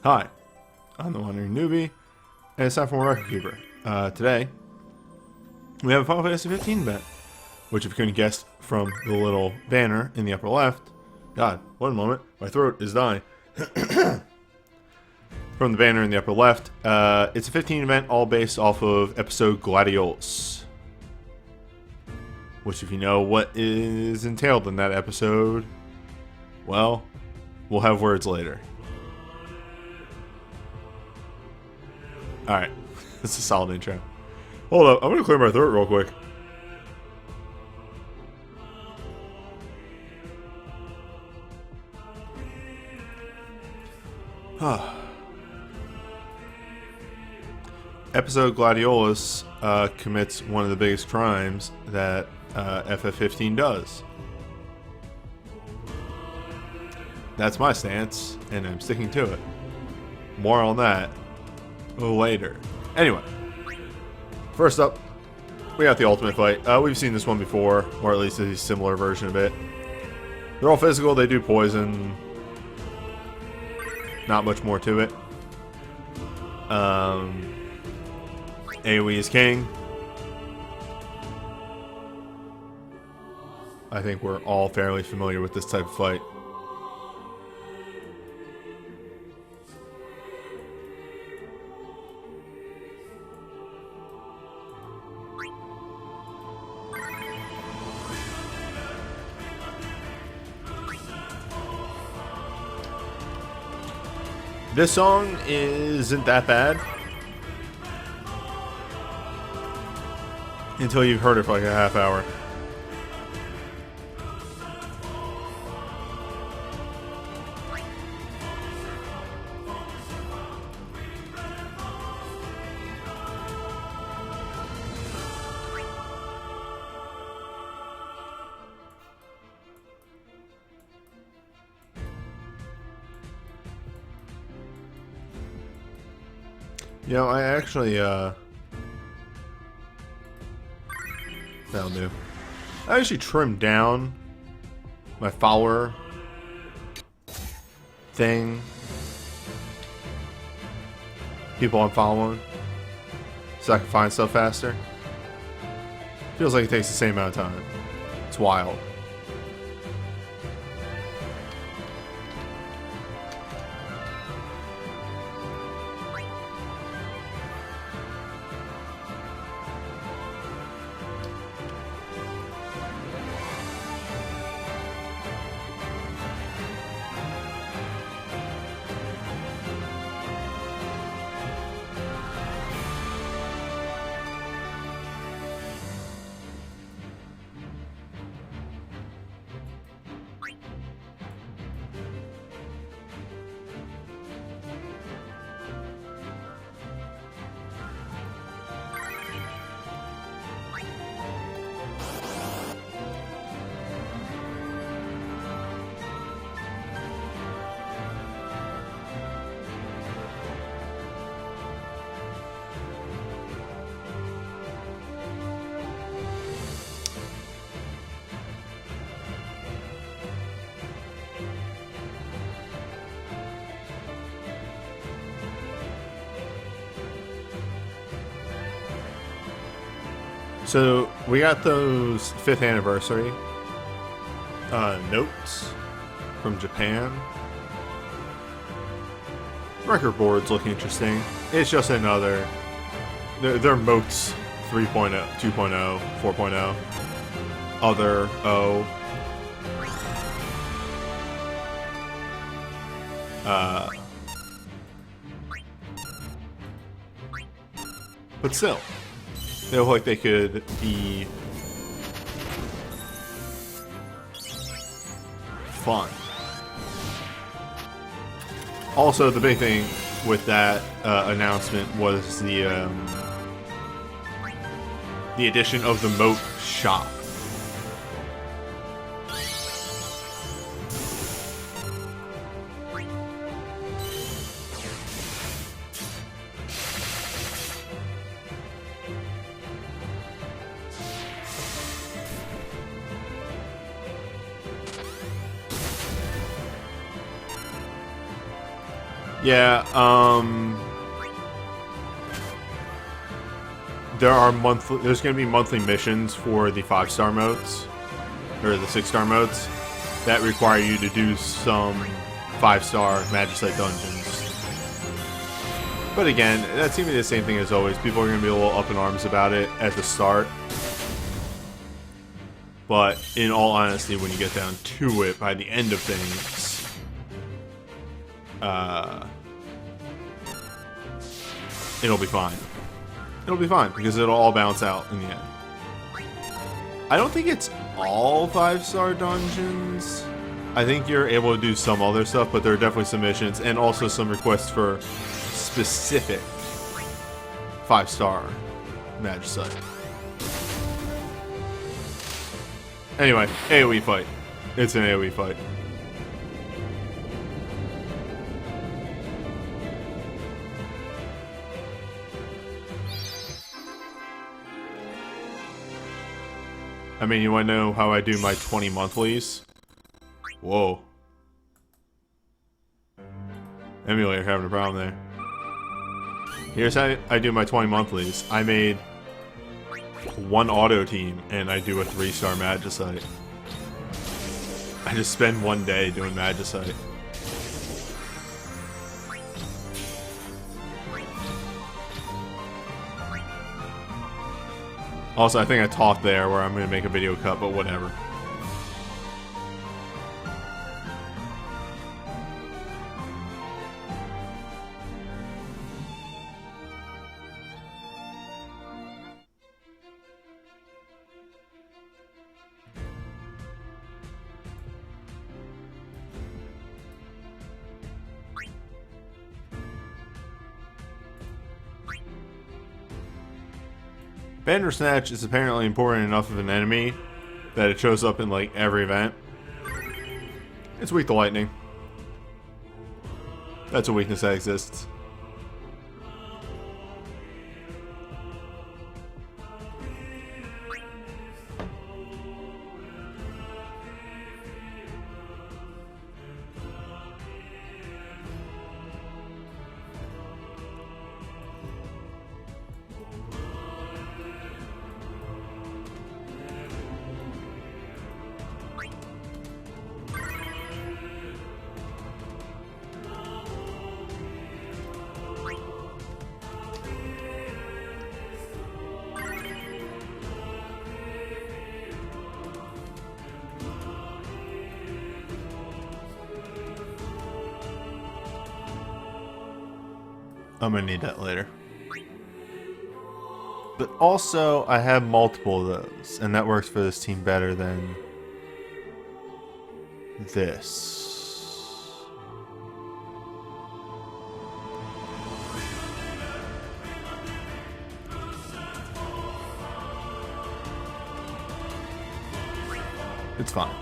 Hi, I'm the Wandering Newbie, and it's time for more Record Keeper. Today, we have a Final Fantasy 15 event, which if you couldn't guess from the little banner in the upper left, God, one moment, my throat is dying. From the banner in the upper left, it's a 15 event all based off of episode Gladiolus. Which if you know what is entailed in that episode, well, we'll have words later. Alright, that's a solid intro. Hold up, I'm gonna clear my throat real quick. Episode Gladiolus commits one of the biggest crimes that FF15 does. That's my stance, and I'm sticking to it. More on that later. Anyway, first up, we got the ultimate fight. We've seen this one before, or at least a similar version of it. They're all physical, they do poison. Not much more to it. AoE is king. I think we're all fairly familiar with this type of fight. This song isn't that bad until you've heard it for like a half hour. You know, I actually, that'll do. I actually trimmed down my follower thing. People I'm following. So I can find stuff faster. Feels like it takes the same amount of time. It's wild. So we got those 5th anniversary notes from Japan. Record boards look interesting. It's just another. They're motes 3.0, 2.0, 4.0, other O. But still. They look like they could be fun. Also, the big thing with that announcement was the addition of the Moat shop. Yeah, there's going to be monthly missions for the 5-star modes, or the 6-star modes, that require you to do some 5-star Magicite dungeons. But again, that's going to be the same thing as always. People are going to be a little up in arms about it at the start. But in all honesty, when you get down to it, by the end of things, it'll be fine. It'll be fine, because it'll all bounce out in the end. I don't think it's all 5-star dungeons. I think you're able to do some other stuff, but there are definitely some missions, and also some requests for specific 5-star Magicite. Anyway, AoE fight. It's an AoE fight. I mean, you want to know how I do my 20 monthlies? Whoa. Emulator having a problem there. Here's how I do my 20 monthlies. I made one auto team, and I do a 3-star Magicite. I just spend one day doing Magicite. Also, I think I talked there where I'm going to make a video cut, but whatever. Bandersnatch is apparently important enough of an enemy that it shows up in like every event. It's weak to lightning. That's a weakness that exists. I'm gonna need that later. But also, I have multiple of those, and that works for this team better than this. It's fine.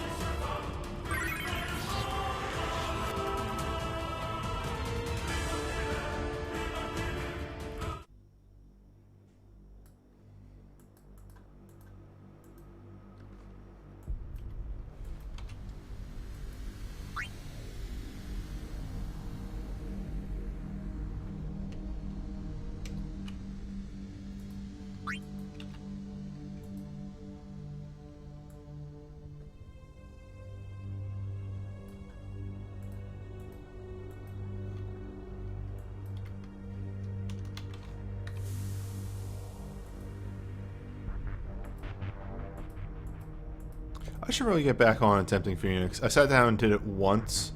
I should really get back on Attempting Phoenix. I sat down and did it once.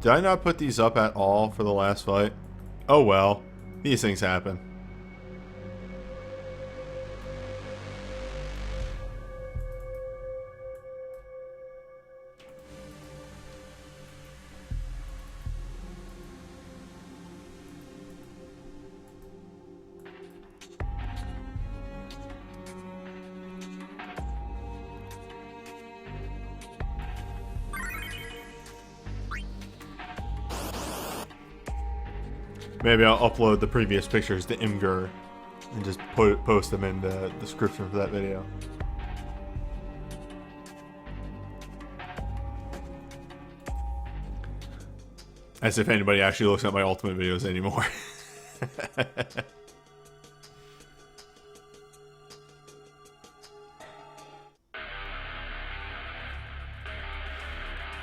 Did I not put these up at all for the last fight? Oh well. These things happen. Maybe I'll upload the previous pictures to Imgur and just post them in the description for that video. As if anybody actually looks at my Ultimate videos anymore.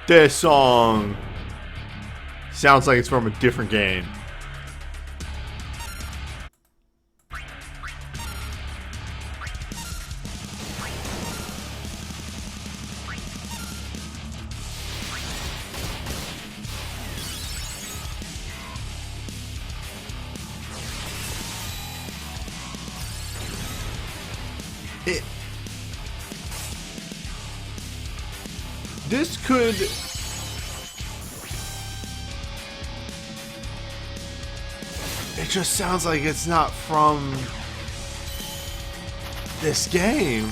This song sounds like it's from a different game. This could... It just sounds like it's not from this game.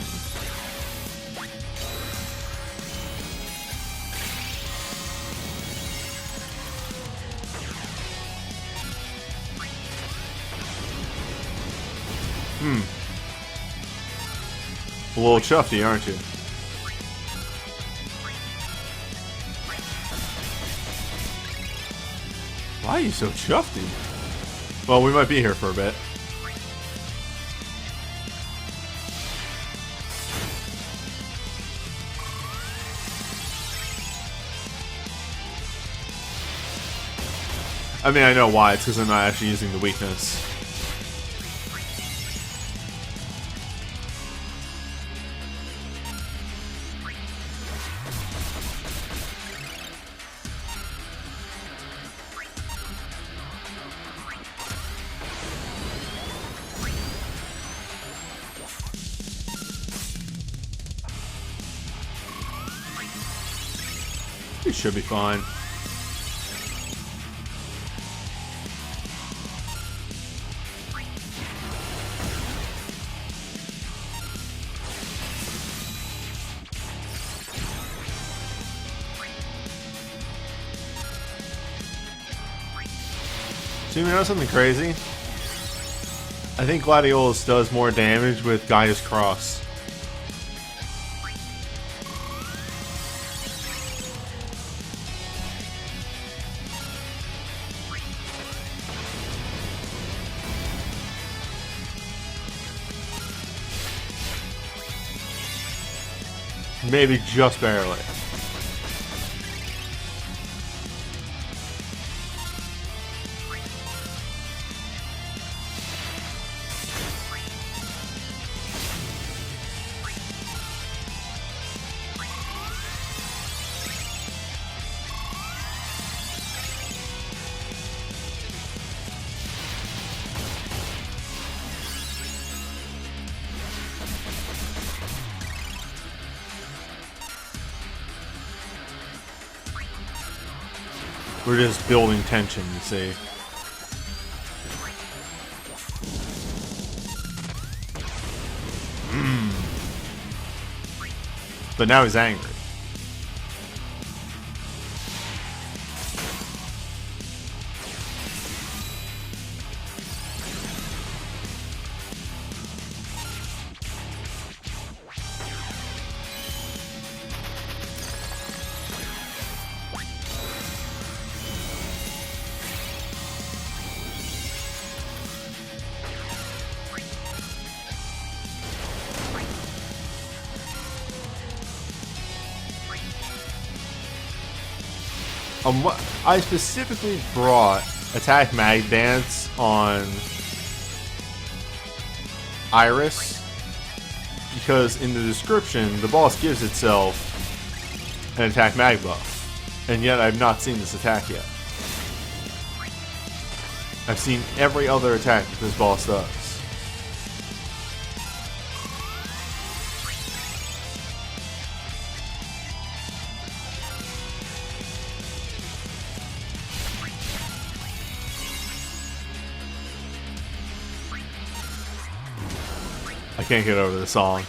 A little chuffy, aren't you? Why are you so chuffy? Well, we might be here for a bit. I mean, I know why. It's because I'm not actually using the weakness. It should be fine. So you know something crazy? I think Gladiolus does more damage with Gaia's Cross. Maybe just barely. We're just building tension, you see. But now he's angry. I specifically brought Attack Mag Dance on Iris because in the description the boss gives itself an Attack Mag buff, and yet I've not seen this attack yet. I've seen every other attack that this boss does. I can't get over the song.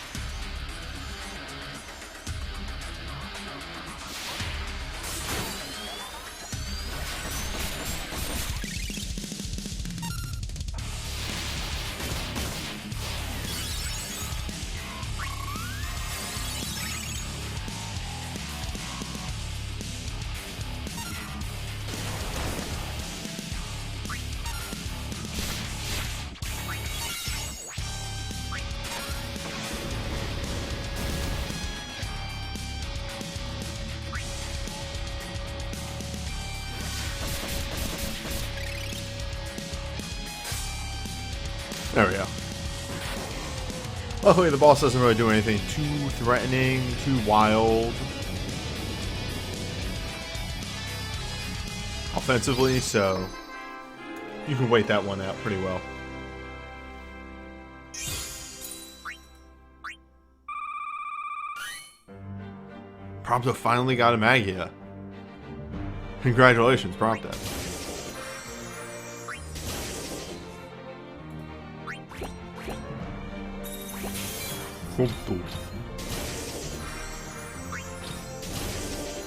There we go. Luckily, the boss doesn't really do anything too threatening, too wild. Offensively, so you can wait that one out pretty well. Prompto finally got a Magia. Congratulations, Prompto.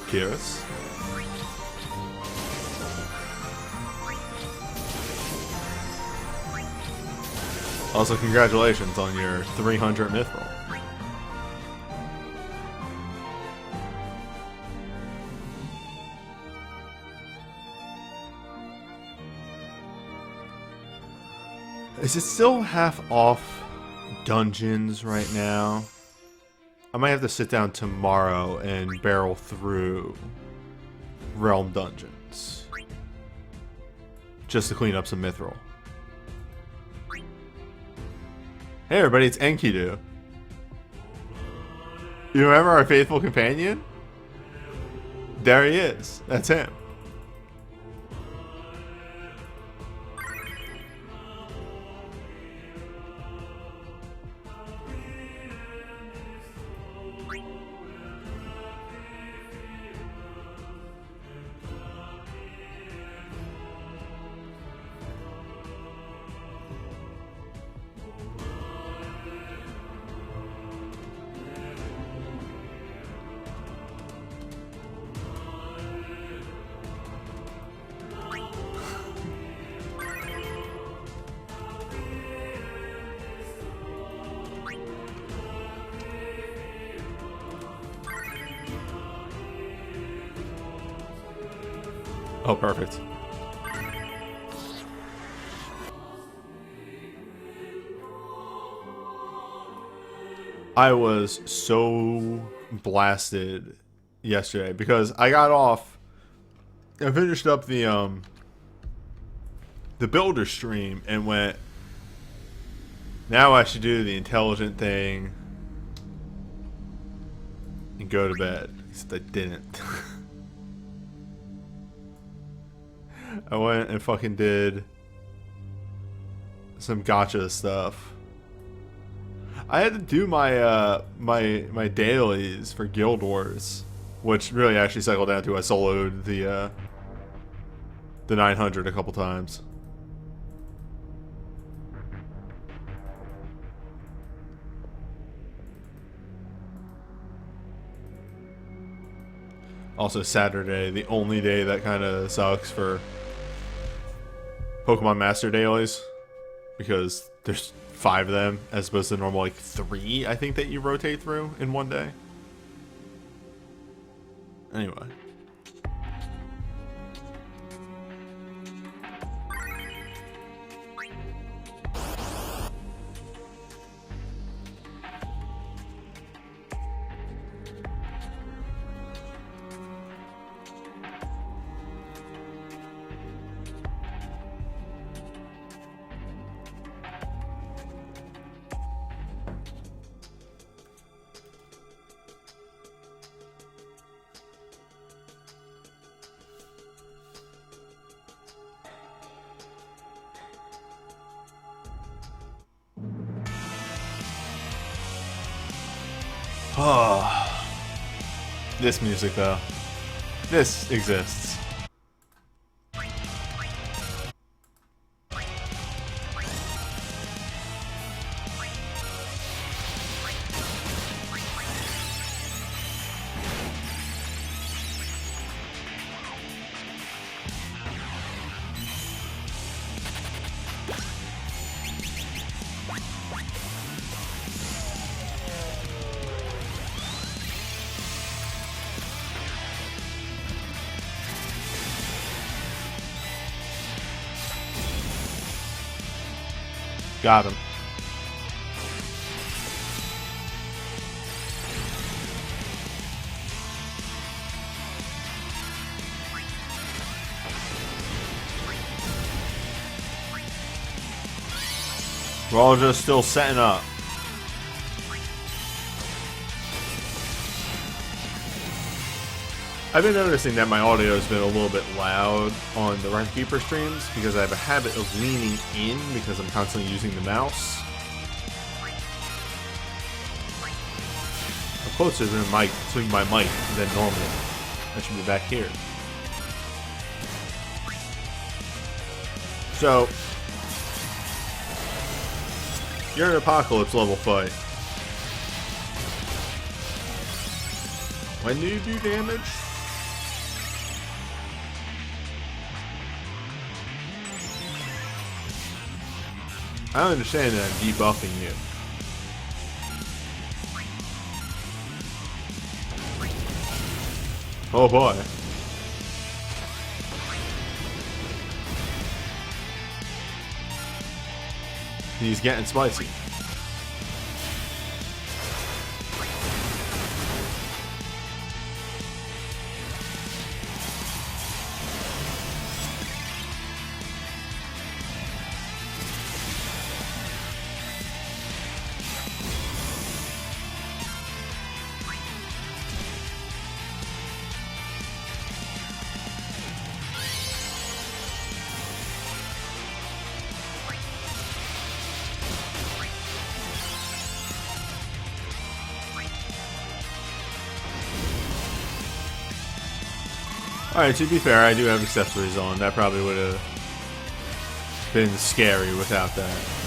Kiss. Also, congratulations on your 300 Mithril. Is it still half off dungeons right now? I might have to sit down tomorrow and barrel through realm dungeons just to clean up some Mithril. Hey everybody, it's Enkidu. You remember our faithful companion? There he is. That's him. Oh, perfect. I was so blasted yesterday because I got off. I finished up the builder stream and went, now I should do the intelligent thing and go to bed. Except I didn't. I went and fucking did some gacha stuff. I had to do my my dailies for Guild Wars, which really actually cycled down to I soloed the 900 a couple times. Also Saturday, the only day that kind of sucks for Pokemon Master dailies, because there's 5 of them as opposed to normal like 3 I think that you rotate through in one day. Anyway. Oh, this music though. This exists. Got him. We're all just still setting up. I've been noticing that my audio has been a little bit loud on the Runkeeper streams because I have a habit of leaning in because I'm constantly using the mouse. I'm closer to my mic than normal. I should be back here. So, you're an apocalypse level fight. When do you do damage? I don't understand that I'm debuffing you. Oh boy. He's getting spicy. Alright, to be fair, I do have accessories on. That probably would have been scary without that.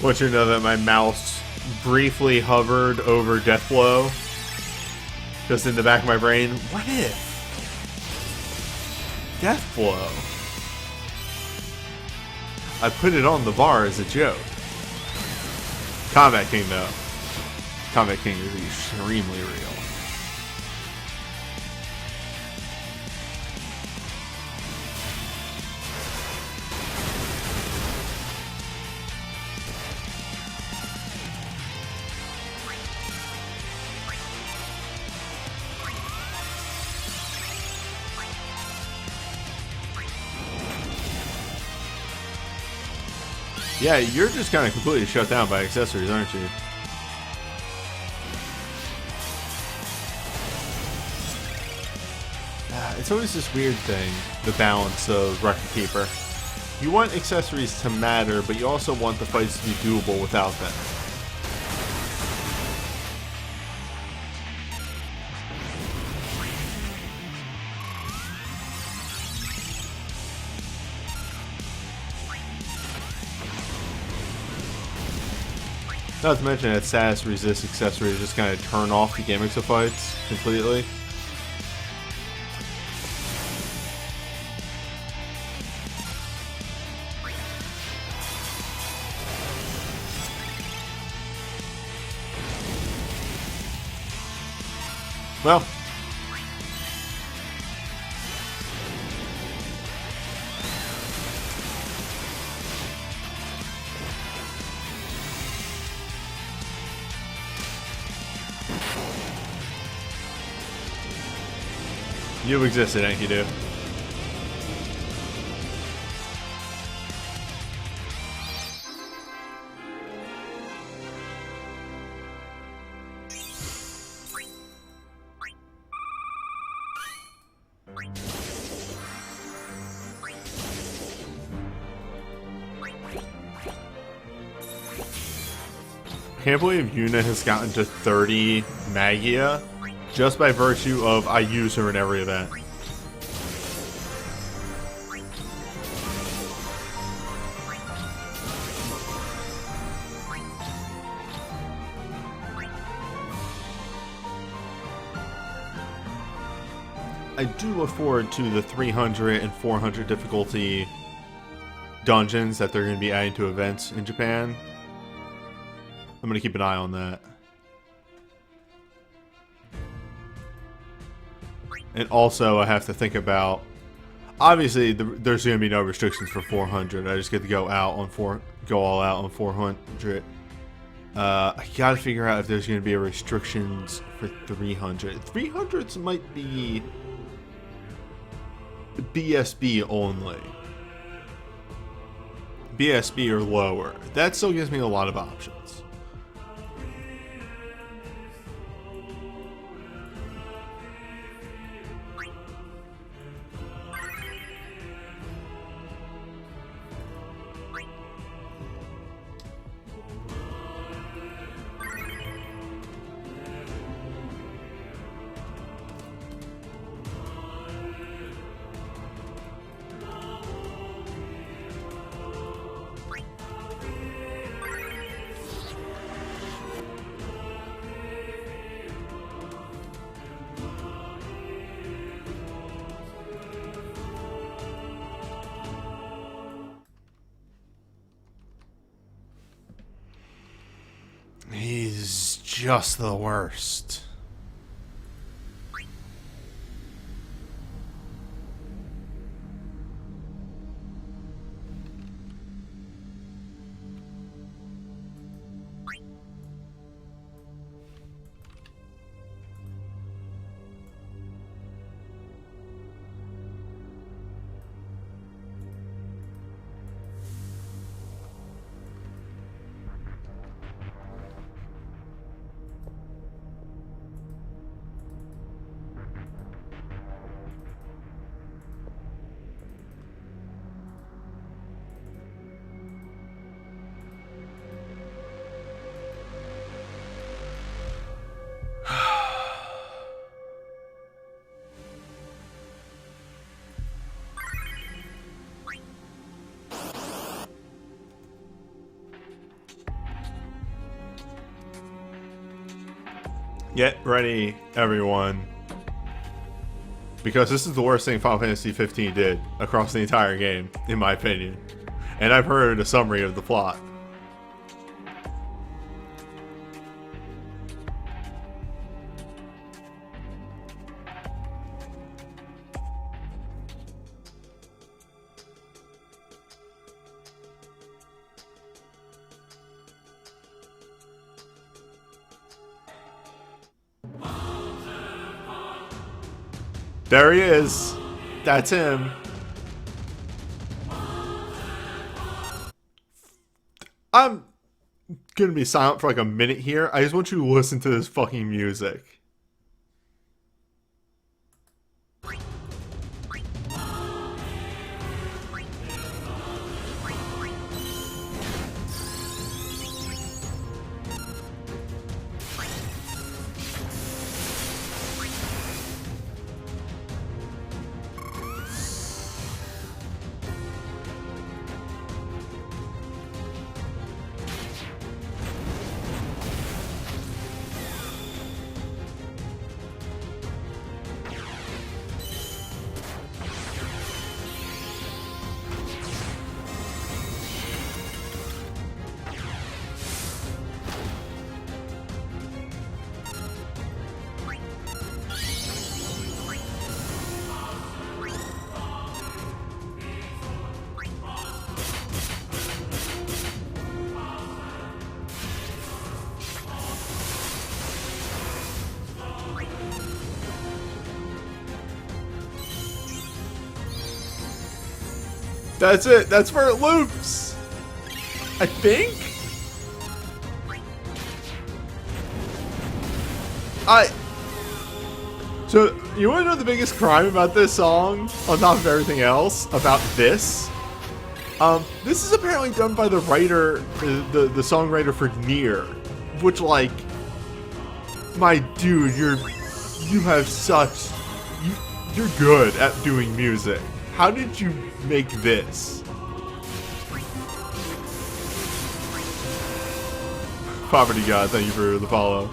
Want you to know that my mouse briefly hovered over Deathblow. Just in the back of my brain, what if Deathblow? I put it on the bar as a joke. Combat King though. Combat King is extremely real. Yeah, you're just kind of completely shut down by accessories, aren't you? It's always this weird thing, the balance of Record Keeper. You want accessories to matter, but you also want the fights to be doable without them. Not to mention that status resist accessories just kind of turn off the gimmicks of fights completely. Well, you existed, Enkidu. Can't believe Yuna has gotten to 30 Magia just by virtue of I use her in every event. I do look forward to the 300 and 400 difficulty dungeons that they're going to be adding to events in Japan. I'm going to keep an eye on that. And also, I have to think about... Obviously, there's going to be no restrictions for 400. I just get to go all out on 400. I gotta figure out if there's going to be a restrictions for 300. 300s might be BSB only. BSB or lower. That still gives me a lot of options. He's just the worst. Get ready, everyone, because this is the worst thing Final Fantasy 15 did across the entire game, in my opinion. And I've heard a summary of the plot. There he is. That's him. I'm gonna be silent for like a minute here. I just want you to listen to this fucking music. That's it. That's where it loops. I think. So, you want to know the biggest crime about this song, on top of everything else, about this? This is apparently done by the writer, the songwriter for Nier, which, like, my dude, you're good at doing music. How did you make this? Poverty God, thank you for the follow.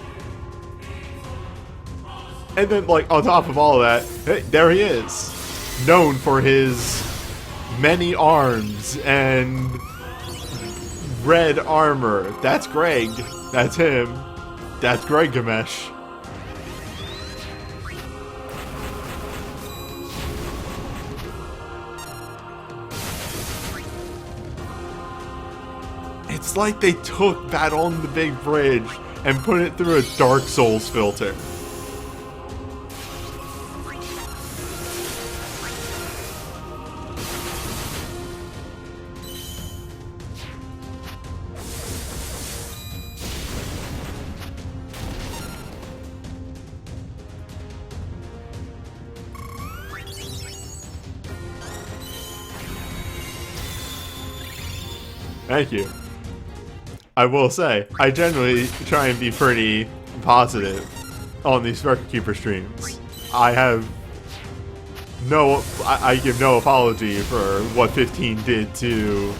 And then, like, on top of all of that, hey, there he is. Known for his many arms and red armor. That's Greg. That's him. That's Greg Gamesh. It's like they took Battle on the Big Bridge and put it through a Dark Souls filter. Thank you. I will say, I generally try and be pretty positive on these Record Keeper streams. I give no apology for what 15 did to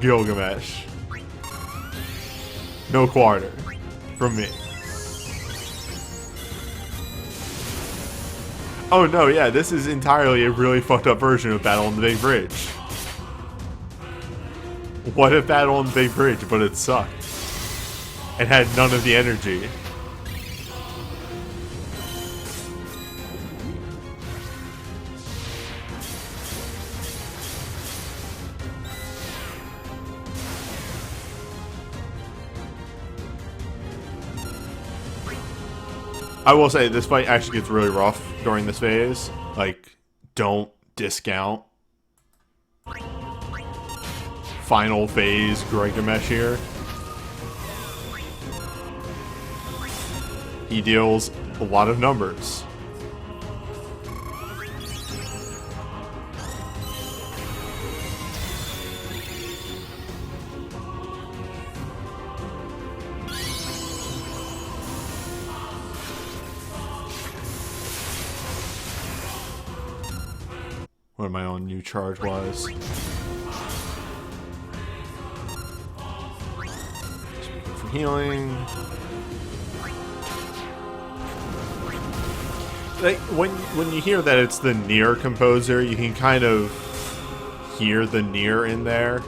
Gilgamesh. No quarter from me. Oh no, yeah, this is entirely a really fucked up version of Battle on the Big Bridge. What if Battle on the Big Bridge, but it sucked? It had none of the energy. I will say, this fight actually gets really rough during this phase. Like, don't discount final phase Gilgamesh here. He deals a lot of numbers. What my own new charge was. Healing. Like when you hear that it's the Nier composer, you can kind of hear the Nier in there.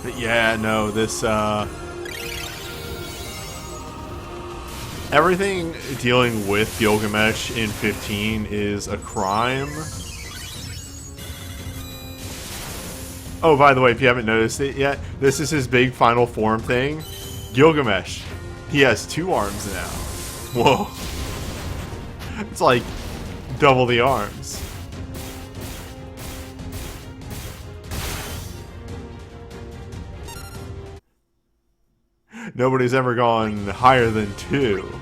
But yeah, no, this everything dealing with Gilgamesh in 15 is a crime. Oh, by the way, if you haven't noticed it yet, this is his big final form thing. Gilgamesh. He has 2 arms now. Whoa. It's like double the arms. Nobody's ever gone higher than 2.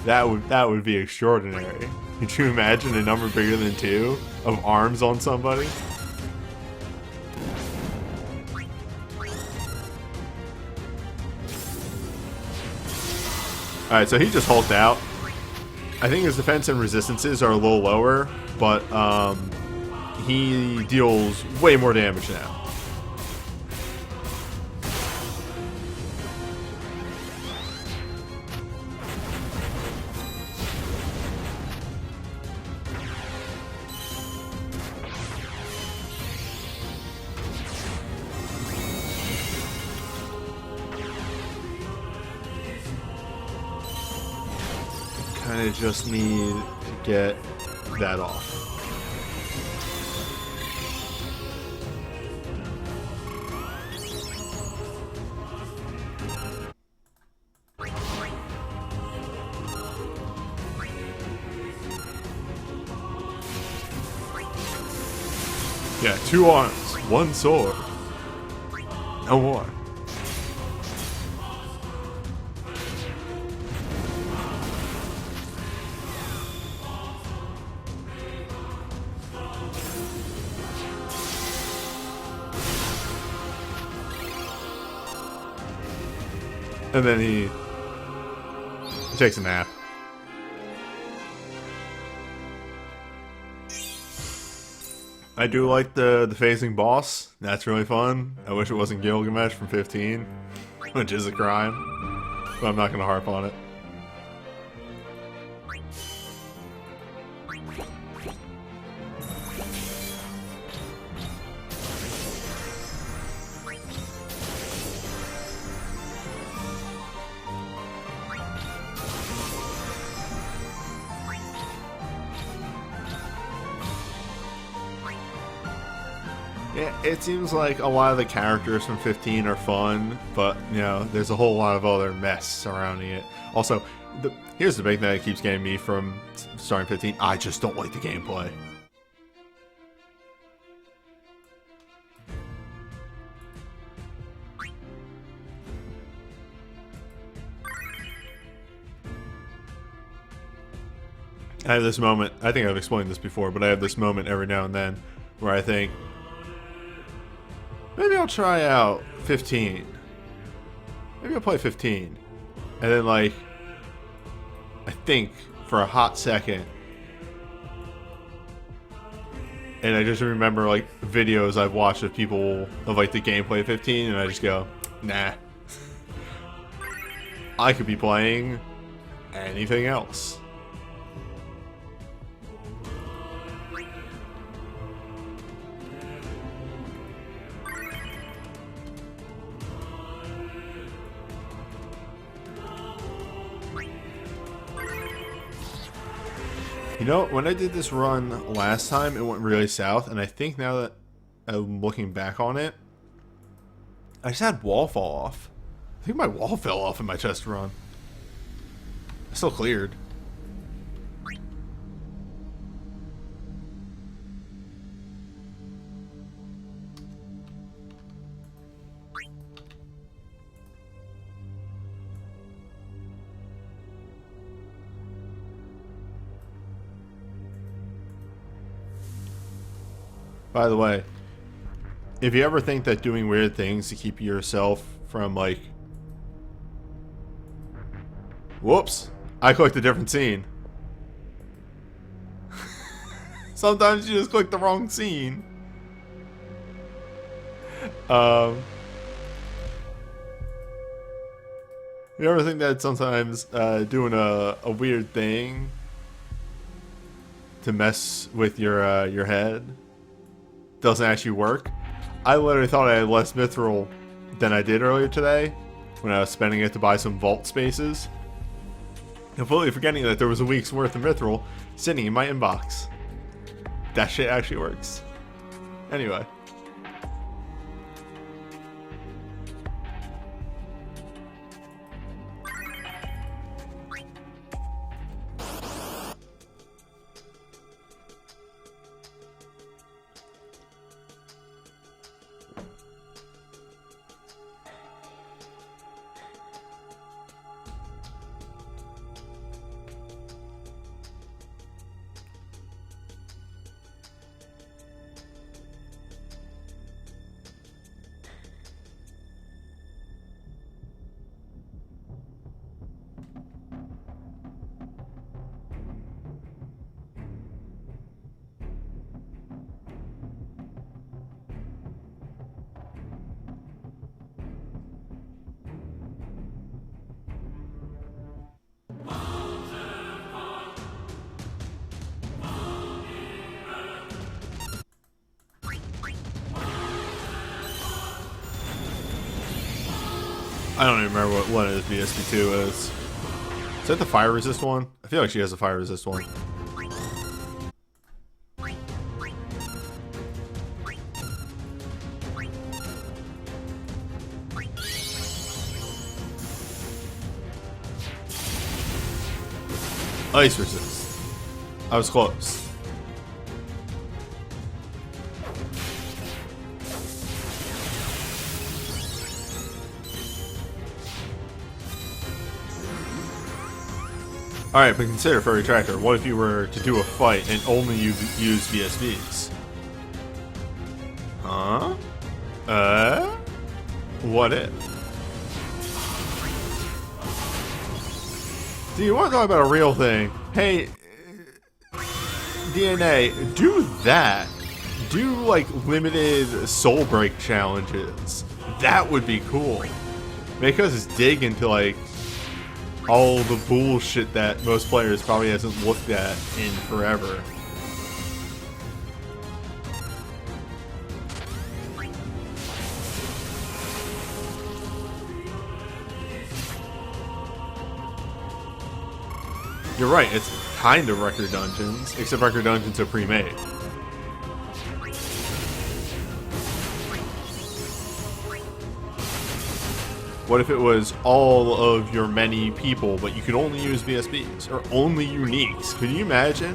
That would be extraordinary. Could you imagine a number bigger than 2 of arms on somebody? Alright, so he just hulked out. I think his defense and resistances are a little lower, but he deals way more damage now. I just need to get that off. Yeah, 2 arms, 1 sword. No more. And then he takes a nap. I do like the phasing boss. That's really fun. I wish it wasn't Gilgamesh from 15, which is a crime. But I'm not going to harp on it. It seems like a lot of the characters from 15 are fun, but, you know, there's a whole lot of other mess surrounding it. Also, here's the big thing that keeps getting me from starting 15. I just don't like the gameplay. I have this moment, I think I've explained this before, but I have this moment every now and then where I think, maybe I'll try out 15. Maybe I'll play 15. And then, like, I think for a hot second, and I just remember, like, videos I've watched of people of, like, the gameplay of 15, and I just go, nah. I could be playing anything else. You know, when I did this run last time, it went really south, and I think now that I'm looking back on it, I just had wall fall off. I think my wall fell off in my chest run. I still cleared. By the way, if you ever think that doing weird things to keep yourself from, like... Whoops! I clicked a different scene. Sometimes you just click the wrong scene. You ever think that sometimes doing a weird thing to mess with your head doesn't actually work? I literally thought I had less mithril than I did earlier today when I was spending it to buy some vault spaces, completely forgetting that there was a week's worth of mithril sitting in my inbox. That shit actually works. Anyway. I don't even remember what one of this VSP2 is. Is that the fire resist one? I feel like she has a fire resist one. Ice resist. I was close. Alright, but consider Furry Tractor. What if you were to do a fight and only use VSVs? Huh? What if? Do you want to talk about a real thing? Hey, DNA, do that. Do, like, limited soul break challenges. That would be cool. Make us dig into, like, all the bullshit that most players probably hasn't looked at in forever. You're right, it's kind of Record Dungeons, except Record Dungeons are pre-made. What if it was all of your many people, but you could only use VSBs or only uniques? Can you imagine?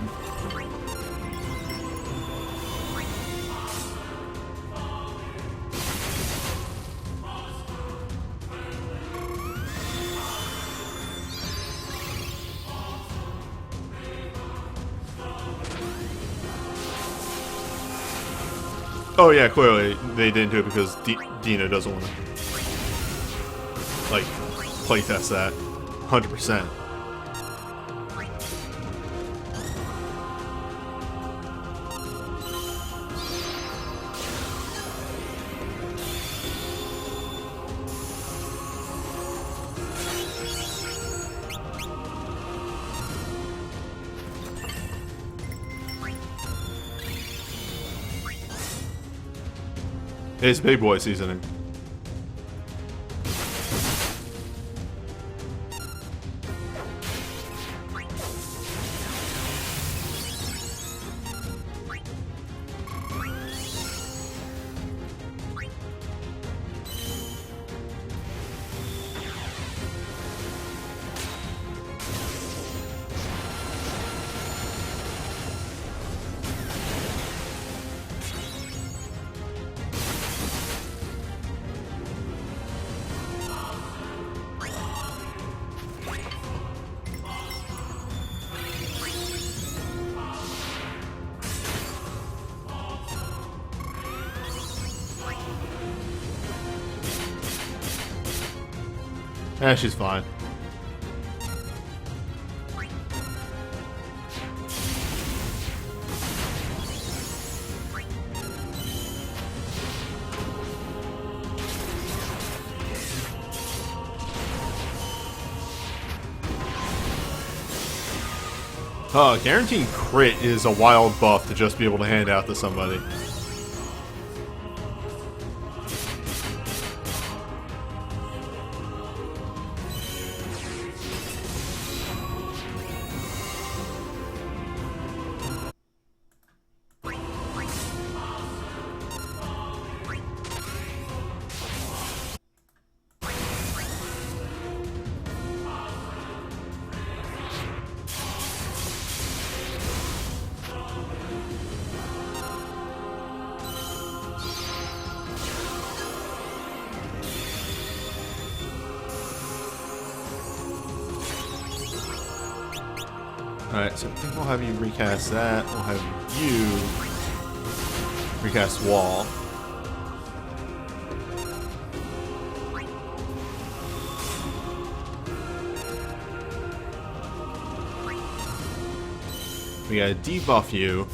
Oh yeah, clearly they didn't do it because Dina doesn't want to, like, playtest that 100%. It's big boy seasoning. Eh, she's fine. Guaranteeing crit is a wild buff to just be able to hand out to somebody. Alright, so I think we'll have you recast that. We'll have you recast Wall. We gotta debuff you,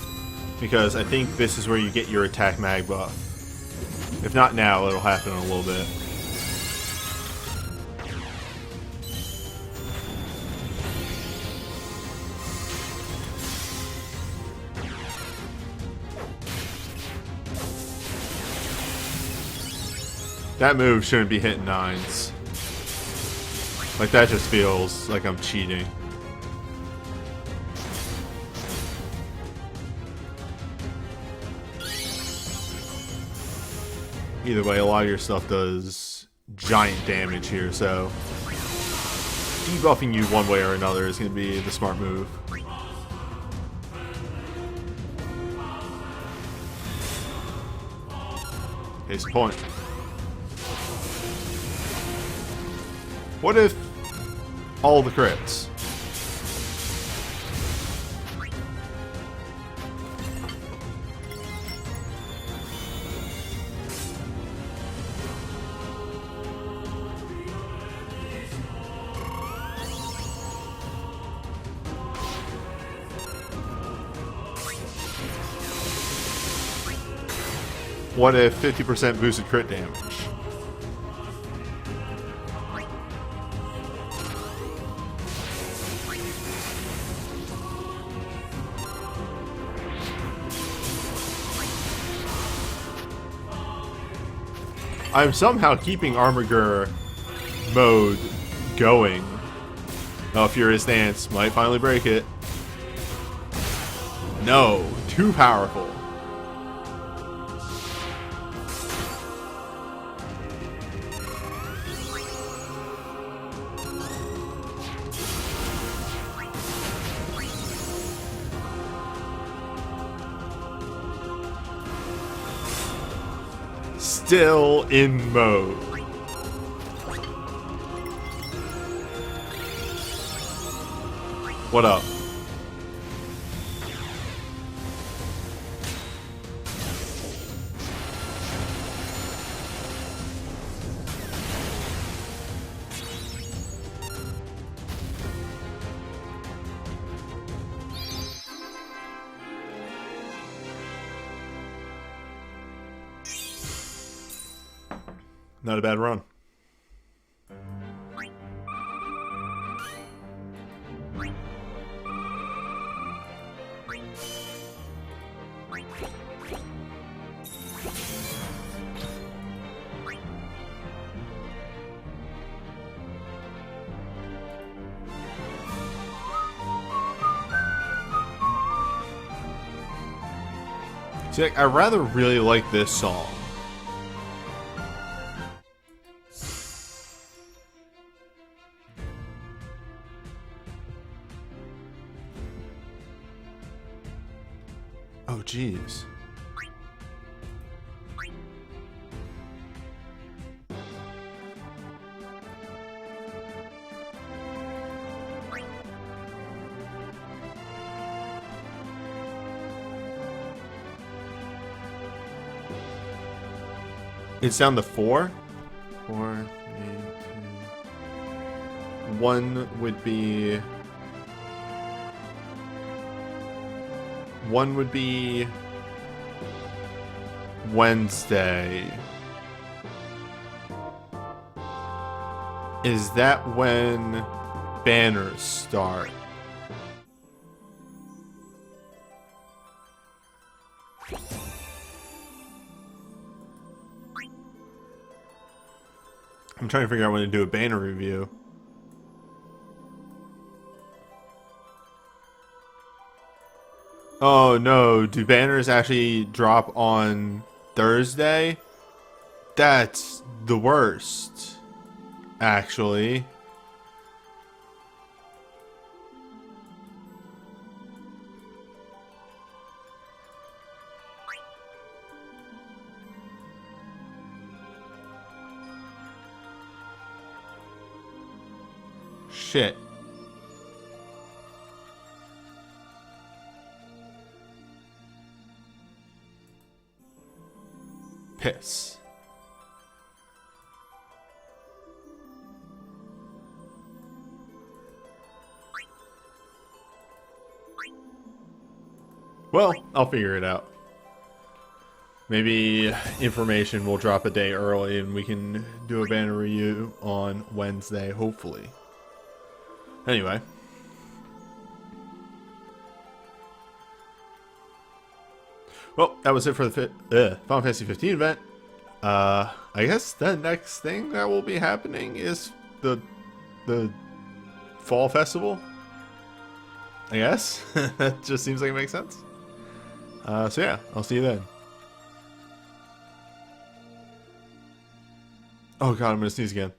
because I think this is where you get your attack mag buff. If not now, it'll happen in a little bit. That move shouldn't be hitting 9s. Like, that just feels like I'm cheating. Either way, a lot of your stuff does giant damage here, so debuffing you one way or another is going to be the smart move. Case in point. What if all the crits? What if 50% boosted crit damage? I'm somehow keeping Armiger mode going. Oh, Furious Dance might finally break it. No, too powerful. still in mode. What up? Not a bad run. See, like, I rather really like this song. Oh, jeez. It's down to 4? 4, 3, 2. 1 would be... 1 would be... Wednesday. Is that when banners start? I'm trying to figure out when to do a banner review. Oh no, do banners actually drop on Thursday? That's the worst, actually. Shit. Piss. Well, I'll figure it out. Maybe information will drop a day early and we can do a banner review on Wednesday, hopefully. Anyway. Well, that was it for the Final Fantasy 15 event. I guess the next thing that will be happening is the fall festival. I guess. That just seems like it makes sense. So yeah, I'll see you then. Oh god, I'm gonna sneeze again.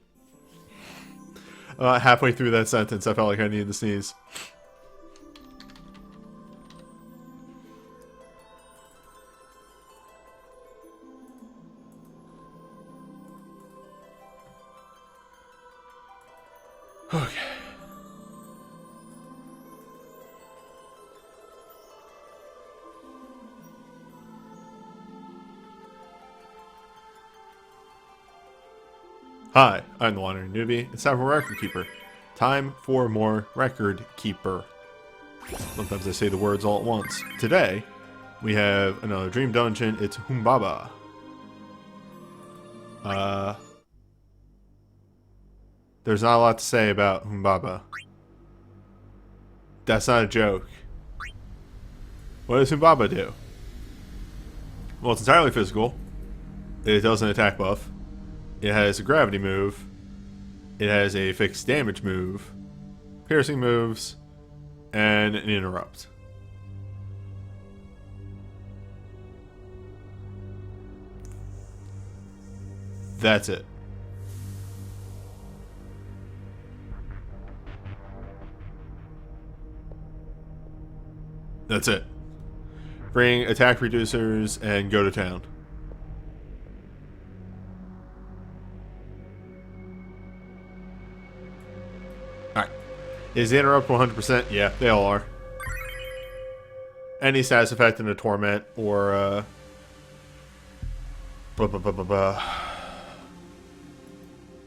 Halfway through that sentence, I felt like I needed to sneeze. Okay. Hi, I'm the Wandering Newbie. It's time for Record Keeper. Time for more Record Keeper. Sometimes I say the words all at once. Today, we have another Dream Dungeon. It's Humbaba. There's not a lot to say about Humbaba. That's not a joke. What does Humbaba do? Well, it's entirely physical. It does an attack buff. It has a gravity move. It has a fixed damage move, piercing moves, and an interrupt. That's it. That's it. Bring attack reducers and go to town. Is the interrupt 100%? Yeah, they all are. Any status effect in a torment or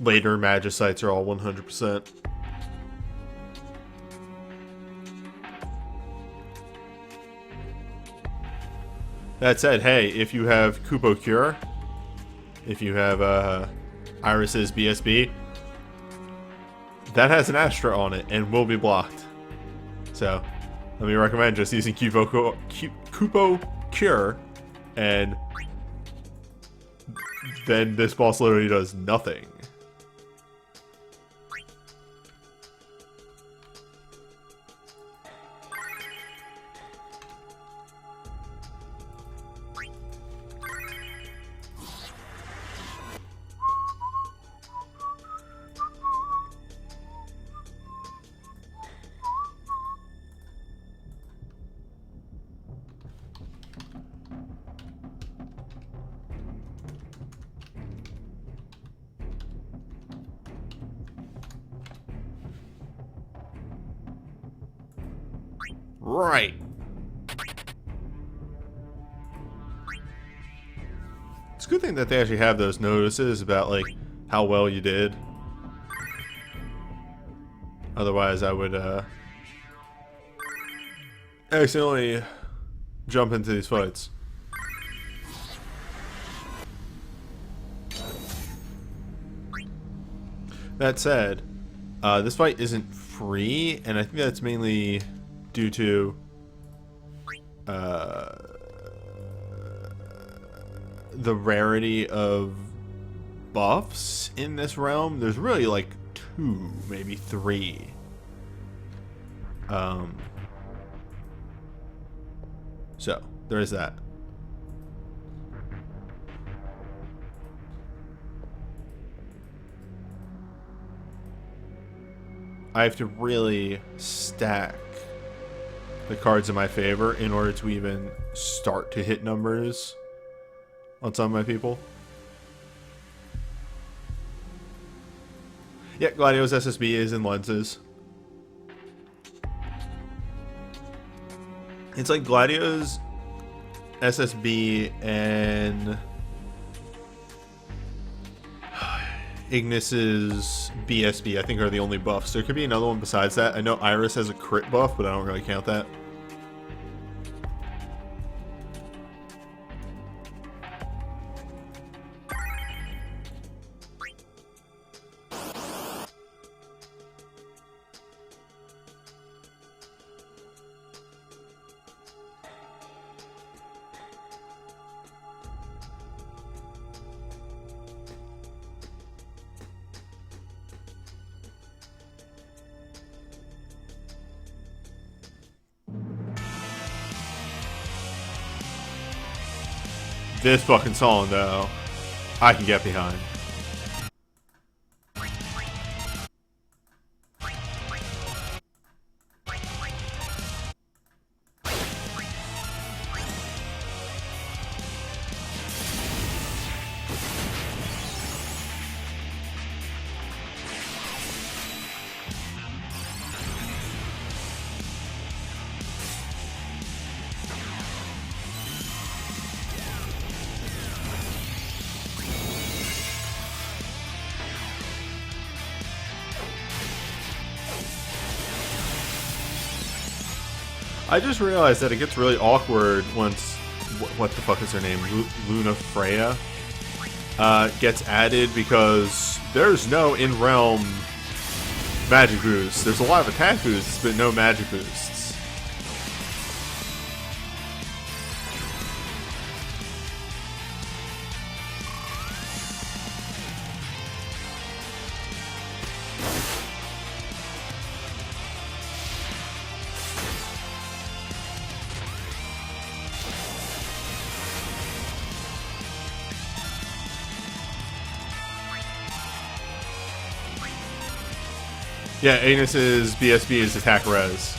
later magicites are all 100%. That said, hey, if you have Kupo Cure, if you have Iris's BSB, that has an Astra on it and will be blocked. So, let me recommend just using Kupo Cure, and then this boss literally does nothing. Right. It's a good thing that they actually have those notices about, like, how well you did. Otherwise, I would, accidentally jump into these fights. That said, this fight isn't free, and I think that's mainly due to the rarity of buffs in this realm. There's really like 2, maybe 3. So there is that. I have to really stack the cards in my favor in order to even start to hit numbers on some of my people. Yeah, Gladio's SSB is in lenses. It's like Gladio's SSB and Ignis's BSB, I think, are the only buffs. There could be another one besides that. I know Iris has a crit buff, but I don't really count that. This fucking song, though, I can get behind. I just realized that it gets really awkward once, what the fuck is her name? Luna Freya gets added, because there's no in-realm magic boosts. There's a lot of attack boosts, but no magic boosts. Yeah, Agnes's BSB is attack res.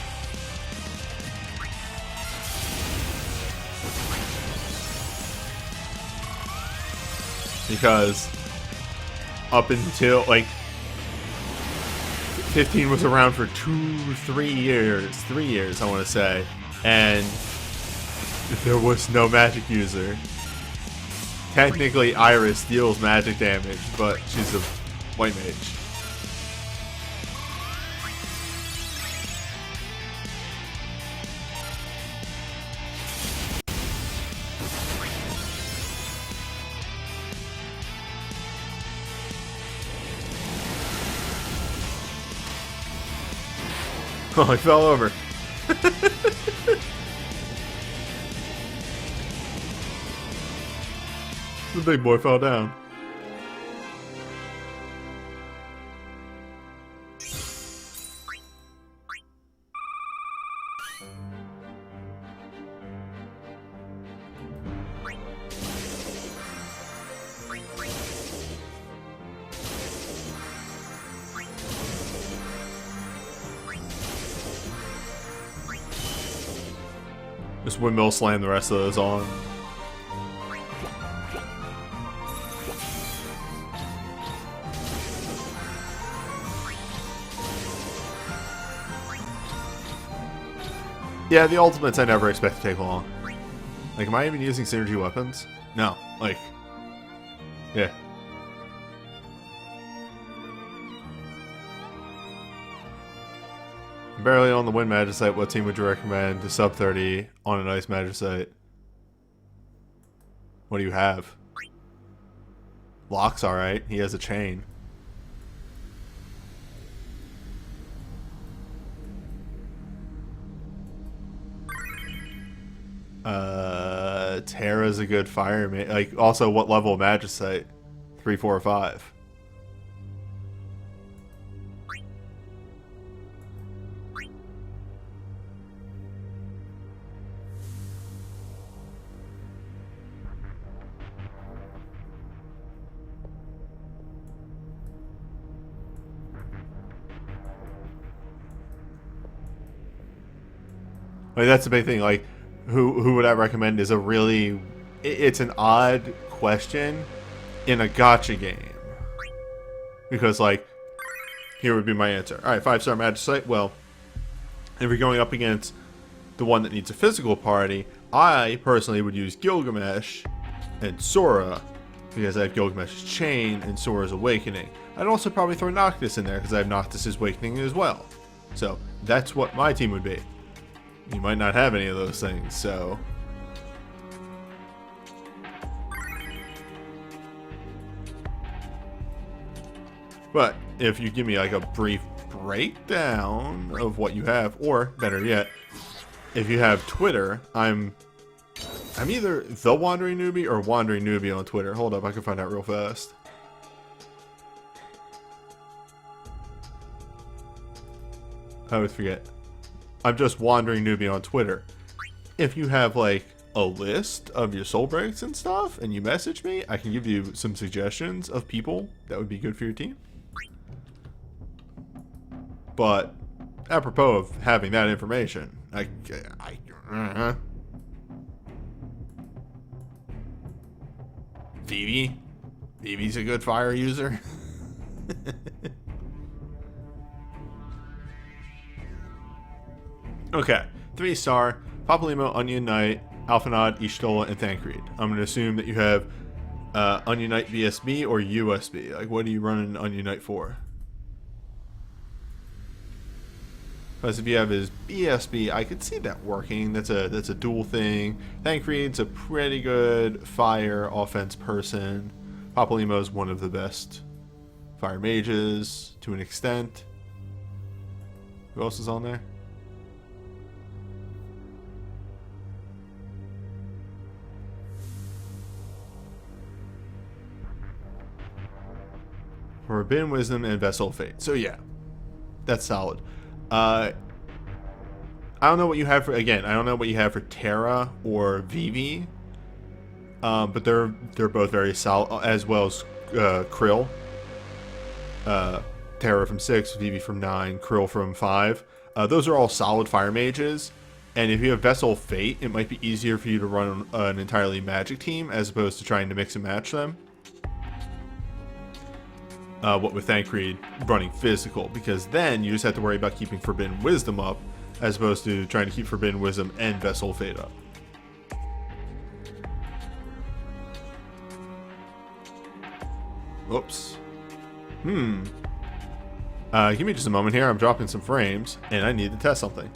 Because up until, like, 15 was around for 3 years, I want to say, and there was no magic user. Technically, Iris deals magic damage, but she's a white mage. Oh, I fell over. The big boy fell down. Just windmill slam the rest of those on. Yeah, the ultimates I never expect to take long. Like, am I even using synergy weapons? No. Like, yeah. Barely on the wind magicite. What team would you recommend to sub 30 on an ice magicite? What do you have? Locke's alright. He has a chain. Terra's a good fire mage. Like, also, what level of magicite? 3, 4, or 5? Like, that's the big thing. Like, who would I recommend is a really... It's an odd question in a gacha game. Because, like, here would be my answer. Alright, 5-star magicite. Well, if you're going up against the one that needs a physical party, I personally would use Gilgamesh and Sora, because I have Gilgamesh's Chain and Sora's Awakening. I'd also probably throw Noctis in there, because I have Noctis's Awakening as well. So, that's what my team would be. You might not have any of those things, so... But, if you give me like a brief breakdown of what you have, or, better yet, if you have Twitter, I'm either the Wandering Newbie or Wandering Newbie on Twitter. Hold up, I can find out real fast. I always forget. I'm just Wandering Newbie on Twitter. If you have like a list of your soul breaks and stuff, and you message me, I can give you some suggestions of people that would be good for your team. But apropos of having that information, Vivi? Vivi's a good fire user. Okay, 3-star, Papalymo, Onion Knight, Alphanod, Ishtola, and Thancred. I'm going to assume that you have Onion Knight BSB or USB. Like, what are you running Onion Knight for? Because if you have his BSB, I could see that working. That's a dual thing. Thancred's a pretty good fire offense person. Papalymo's one of the best fire mages to an extent. Who else is on there? Forbidden Wisdom and Vessel of Fate. So yeah, that's solid. I don't know what you have for, again, I don't know what you have for Terra or Vivi. But they're both very solid, as well as Krill. Terra from 6, Vivi from 9, Krill from 5. Those are all solid fire mages. And if you have Vessel of Fate, it might be easier for you to run an entirely magic team as opposed to trying to mix and match them. what with Thancred running physical, because then you just have to worry about keeping Forbidden Wisdom up, as opposed to trying to keep Forbidden Wisdom and Vessel Fate up. Oops. Give me just a moment here. I'm dropping some frames, and I need to test something.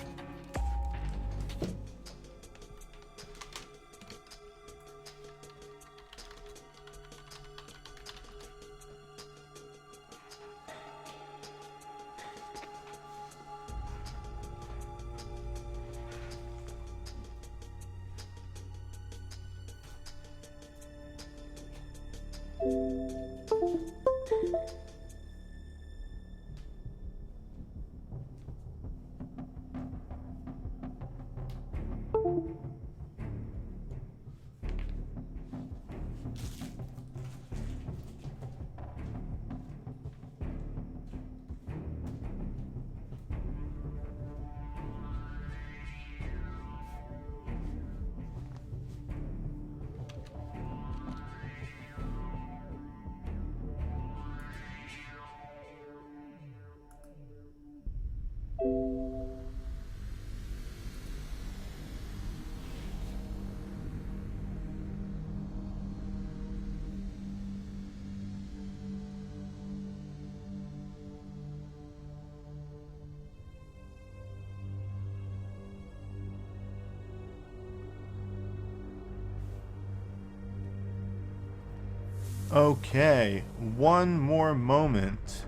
Okay, one more moment.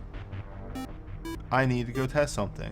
I need to go test something.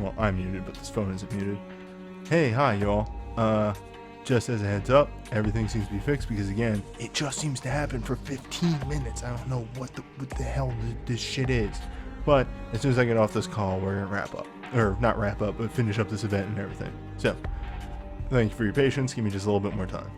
Well, I'm muted, but this phone isn't muted. Hey, hi, y'all. Just as a heads up, everything seems to be fixed because, again, it just seems to happen for 15 minutes. I don't know what the hell this shit is. But as soon as I get off this call, we're going to wrap up. Or not wrap up, but finish up this event and everything. So, thank you for your patience. Give me just a little bit more time.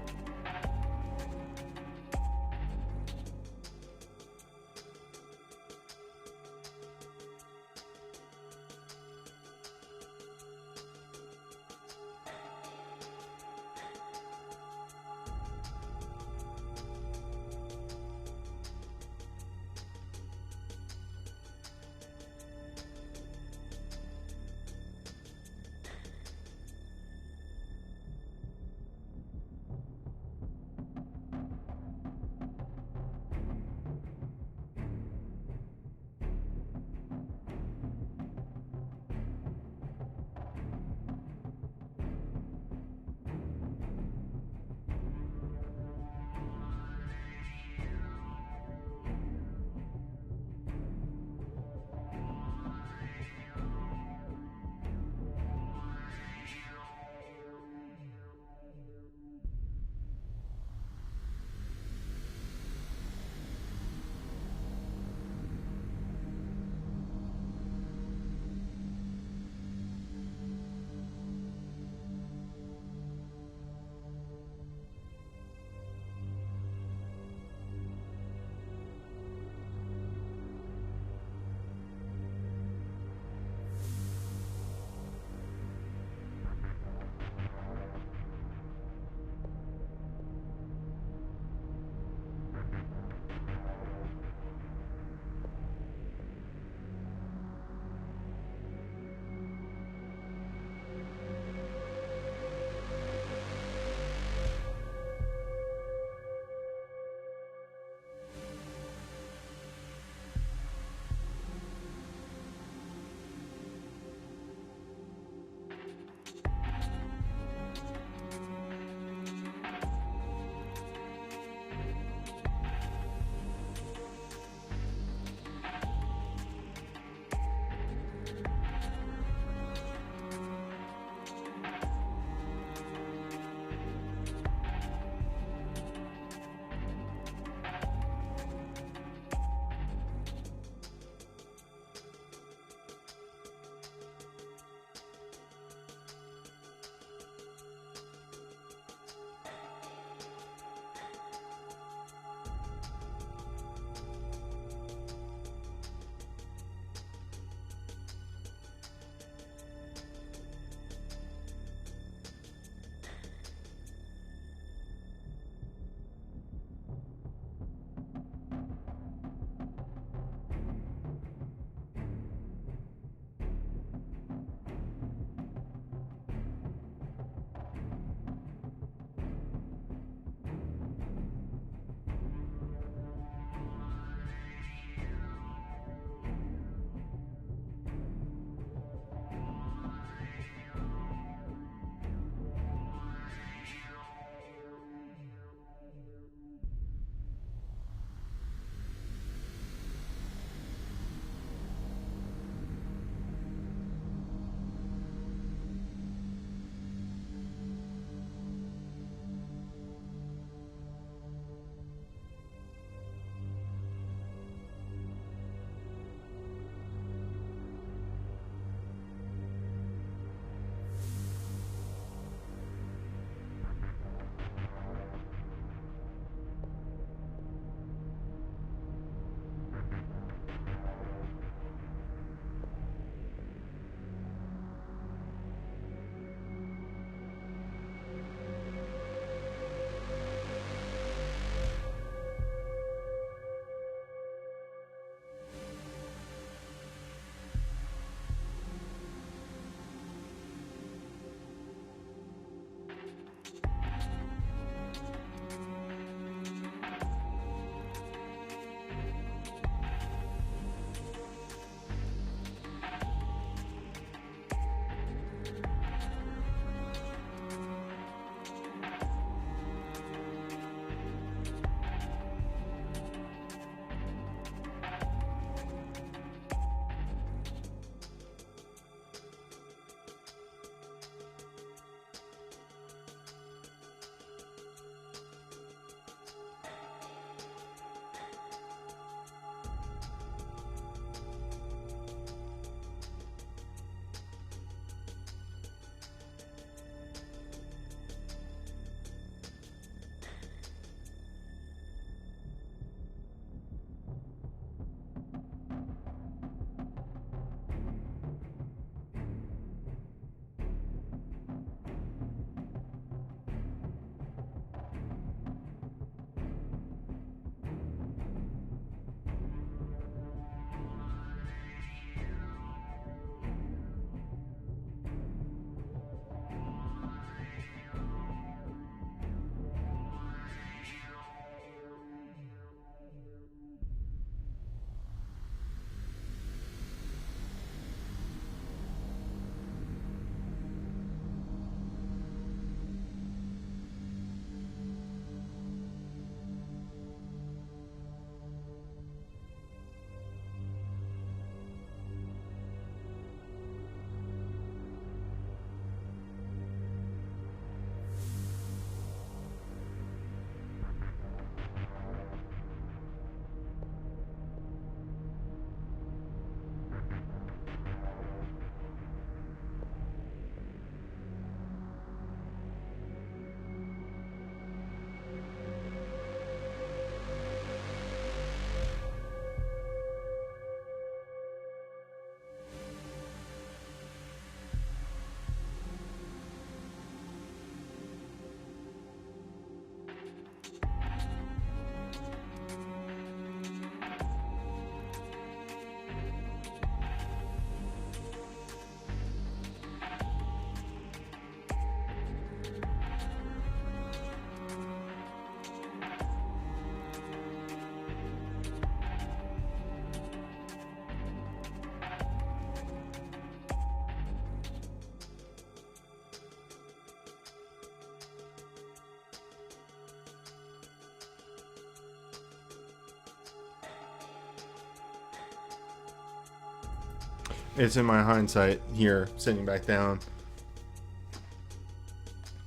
It's in my hindsight here, sitting back down.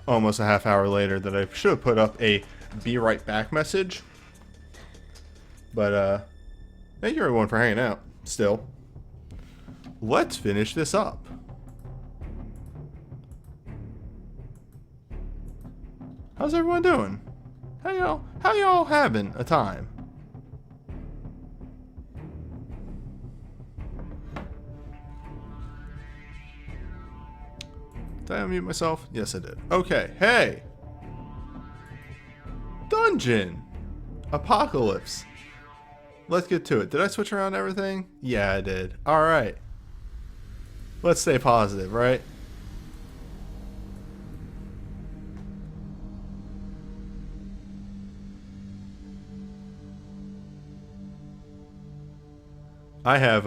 Almost a half hour later that I should have put up a be right back message. But, thank you everyone for hanging out, still. Let's finish this up. How's everyone doing? How y'all having a time? Did I unmute myself? Yes, I did. Okay, hey! Dungeon! Apocalypse. Let's get to it. Did I switch around everything? Yeah, I did. Alright. Let's stay positive, right? I have,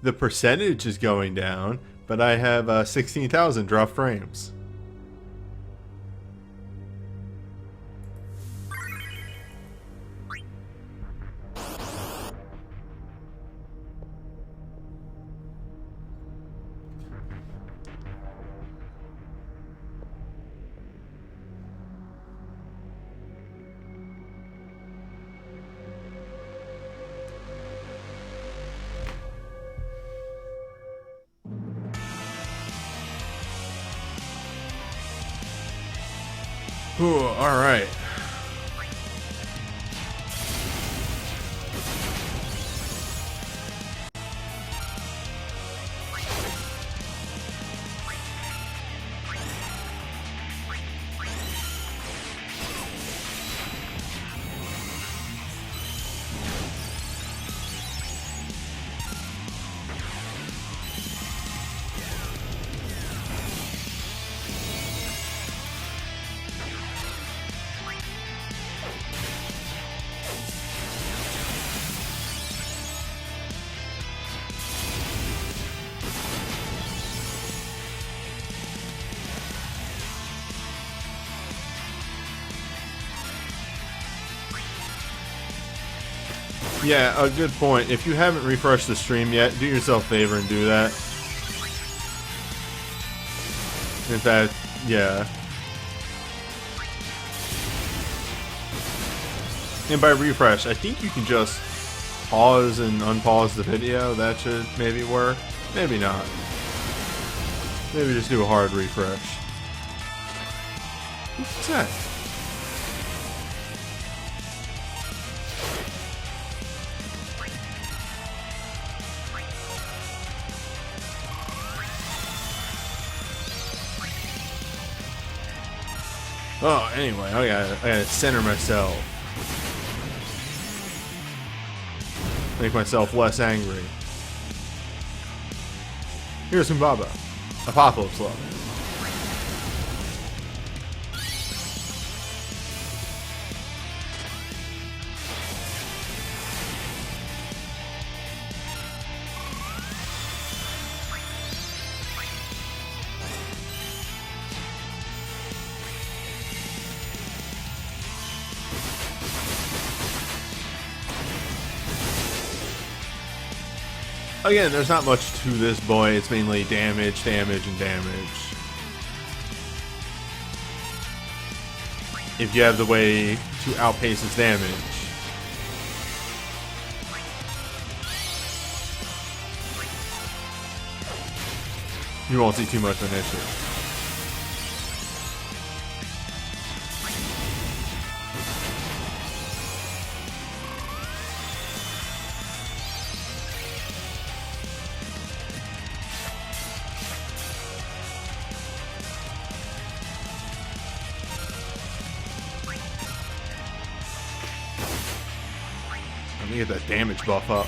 the percentage is going down, but I have 16,000 drop frames. Ooh, all right. Yeah, a good point. If you haven't refreshed the stream yet, do yourself a favor and do that. In fact, yeah. And by refresh, I think you can just pause and unpause the video. That should maybe work. Maybe not. Maybe just do a hard refresh. What's that? Oh, anyway, I gotta center myself. Make myself less angry. Here's Humbaba. Apocalypse Love. Again, there's not much to this boy. It's mainly damage, damage, and damage. If you have the way to outpace his damage. You won't see too much of an issue. Let me get that damage buff up.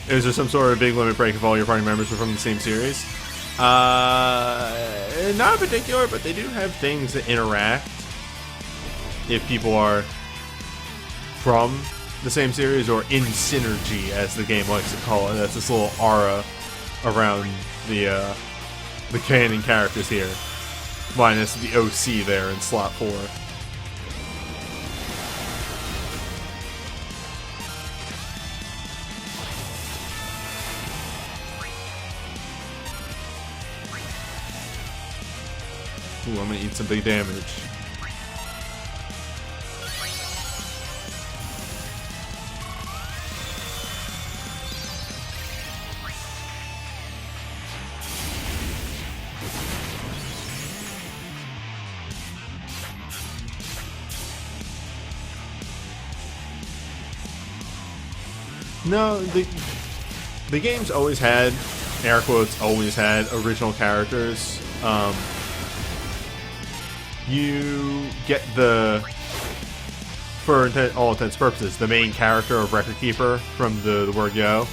Is there some sort of big limit break if all your party members are from the same series? Not in particular, but they do have things that interact. If people are from the same series or in synergy, as the game likes to call it, that's this little aura around the canon characters here, minus the OC there in slot 4. Ooh, I'm gonna eat some big damage. No, the game's always had, air quotes, always had original characters. You get for all intents and purposes, the main character of Record Keeper from the word go.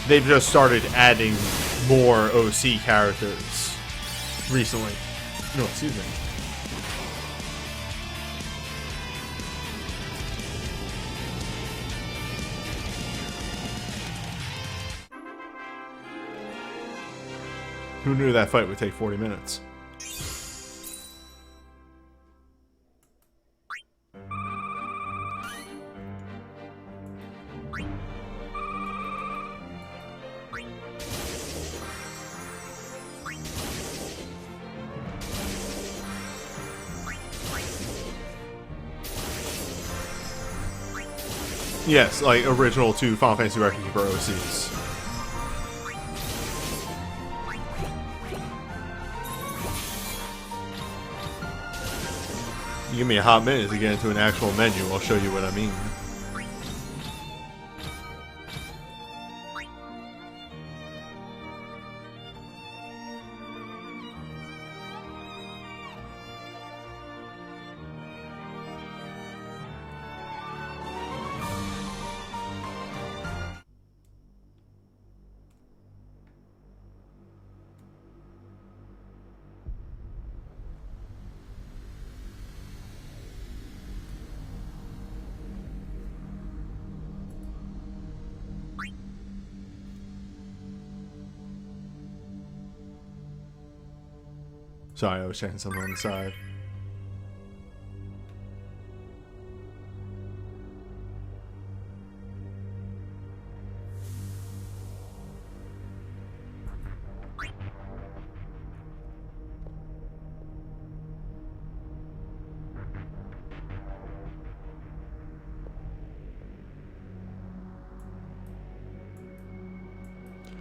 They've just started adding more OC characters recently. No, excuse me. Who knew that fight would take 40 minutes? Yes, like original to Final Fantasy Record Keeper OCs. You give me a hot minute to get into an actual menu, I'll show you what I mean. Sorry, I was checking something on the side.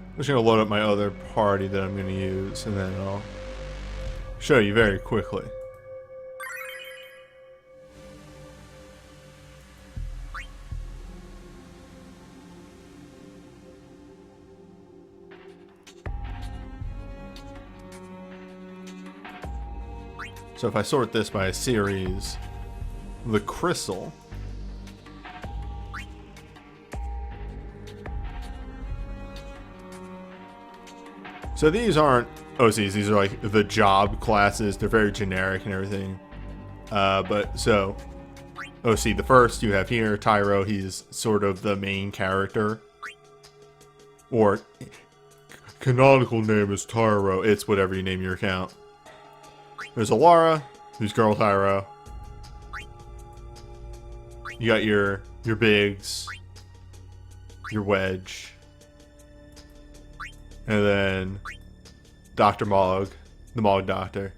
I'm just going to load up my other party that I'm going to use, and then I'll show you very quickly. So if I sort this by a series, the crystal so these aren't OCs, these are like the job classes. They're very generic and everything. But so, OC the first you have here, Tyro, he's sort of the main character. Or, canonical name is Tyro, it's whatever you name your account. There's Alara, who's Girl Tyro. You got your Biggs, your Wedge. And then Dr. Mog, the Mog Doctor.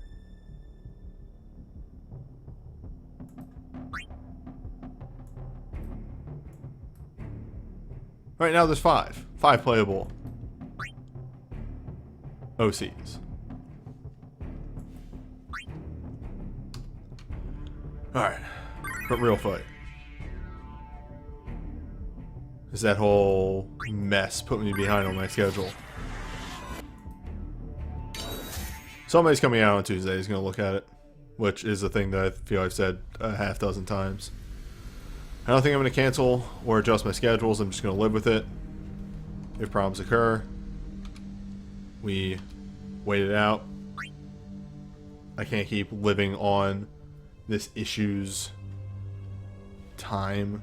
Right now there's 5 playable OCs. Alright, but real fight. Is that whole mess put me behind on my schedule? Somebody's coming out on Tuesday, he's going to look at it. Which is a thing that I feel I've said a half dozen times. I don't think I'm going to cancel or adjust my schedules, I'm just going to live with it. If problems occur, we wait it out. I can't keep living on this issue's time.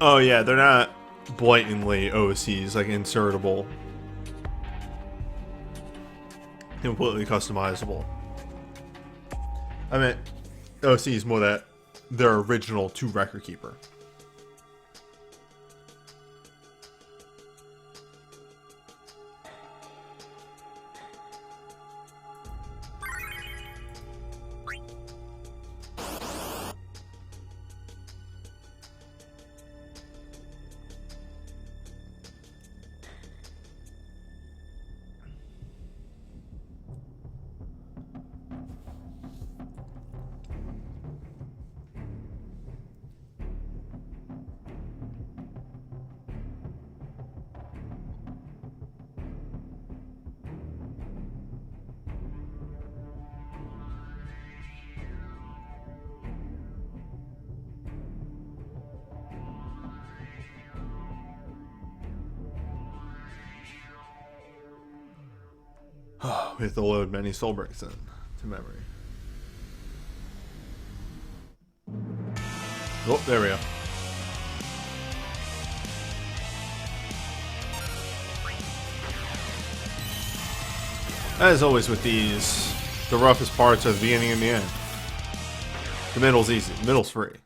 Oh yeah, they're not blatantly OCs, like insertable. Completely customizable. I meant OCs more that they're original to Record Keeper. We have to load many soul bricks in to memory. Oh, there we go. As always with these, the roughest parts are the beginning and the end. The middle's easy. The middle's free.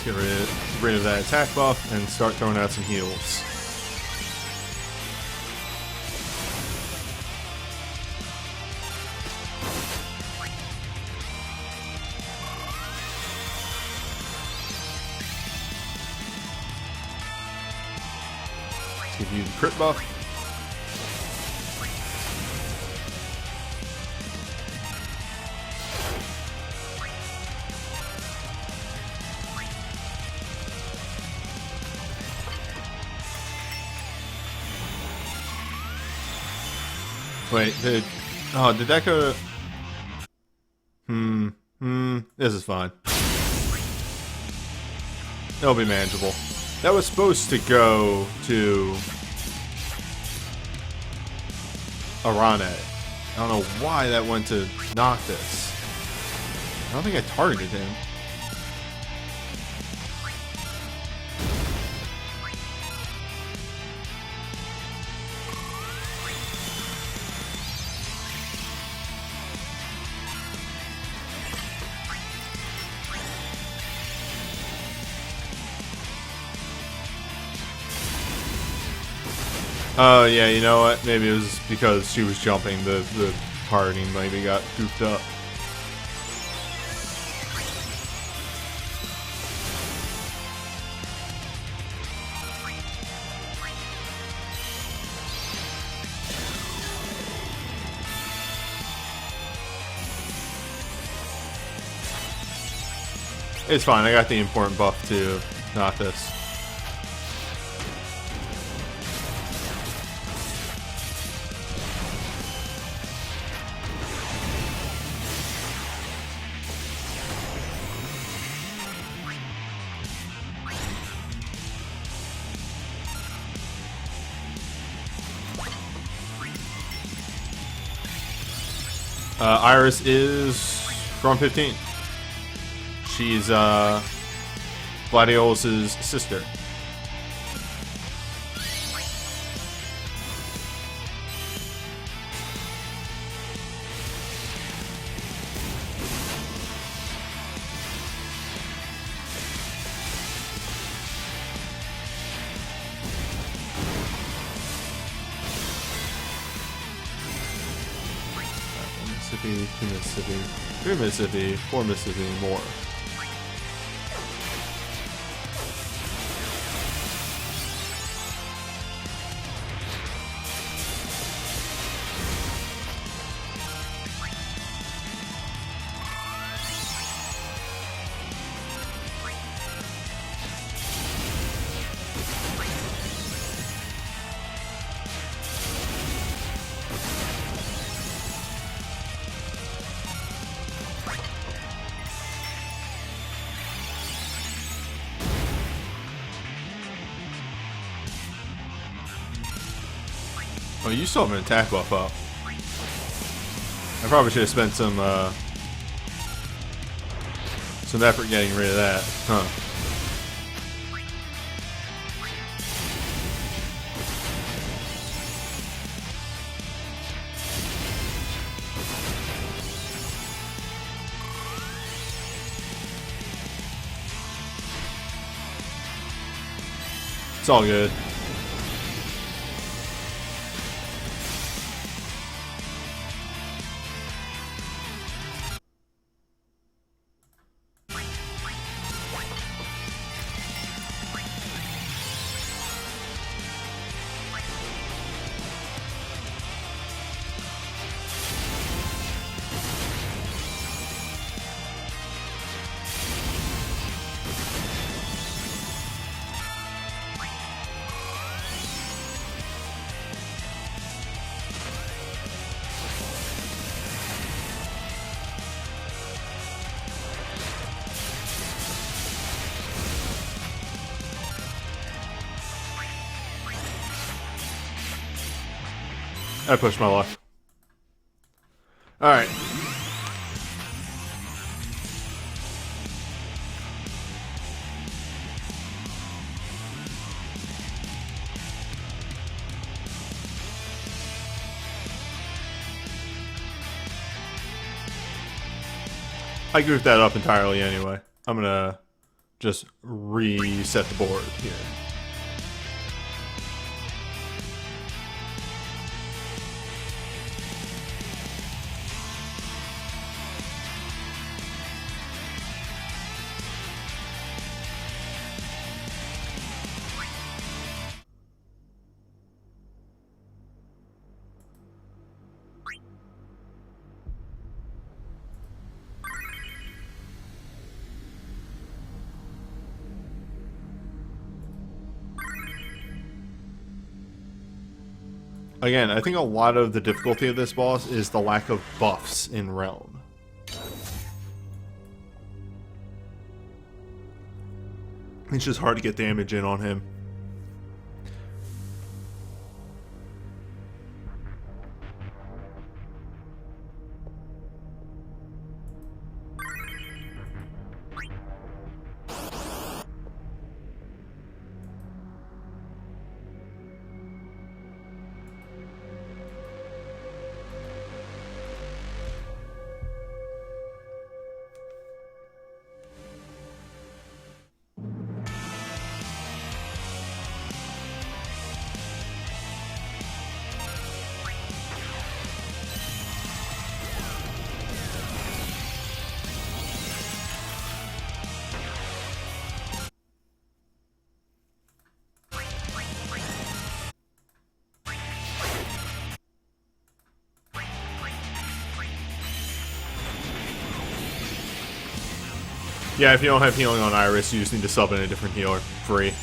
Get rid of that attack buff and start throwing out some heals. Let's give you the crit buff. Wait, did that go to... this is fine. It'll be manageable. That was supposed to go to... Arane. I don't know why that went to Noctis. I don't think I targeted him. Oh, yeah, you know what? Maybe it was because she was jumping. The targeting maybe got goofed up. It's fine. I got the important buff too. Not this. Iris is from 15. She's Gladiolus's sister. Mississippi, 2 Mississippi, 3 Mississippi, 4 Mississippi, more. Oh, you still have an attack buff up. I probably should have spent some effort getting rid of that, huh? It's all good. I pushed my luck. Alright. I goofed that up entirely anyway. I'm gonna just reset the board here. Again, I think a lot of the difficulty of this boss is the lack of buffs in Realm. It's just hard to get damage in on him. Yeah, if you don't have healing on Iris, you just need to sub in a different healer. Free.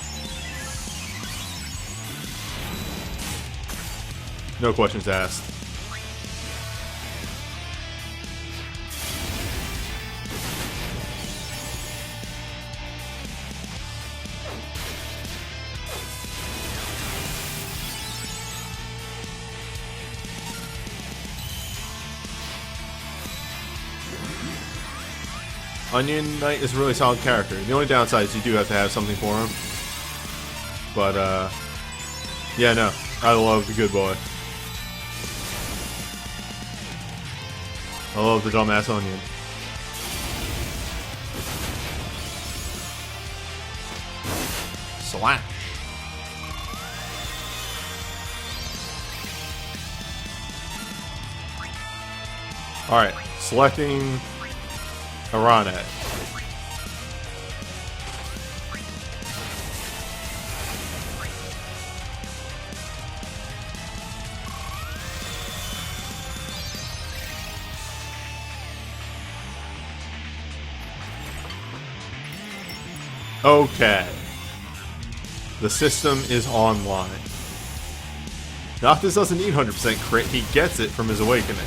No questions asked. Onion Knight is a really solid character. The only downside is you do have to have something for him. But, yeah, no. I love the good boy. I love the dumbass Onion. Slash. Alright, selecting Aranet. Okay. The system is online. Noctis doesn't need 100% crit, he gets it from his awakening.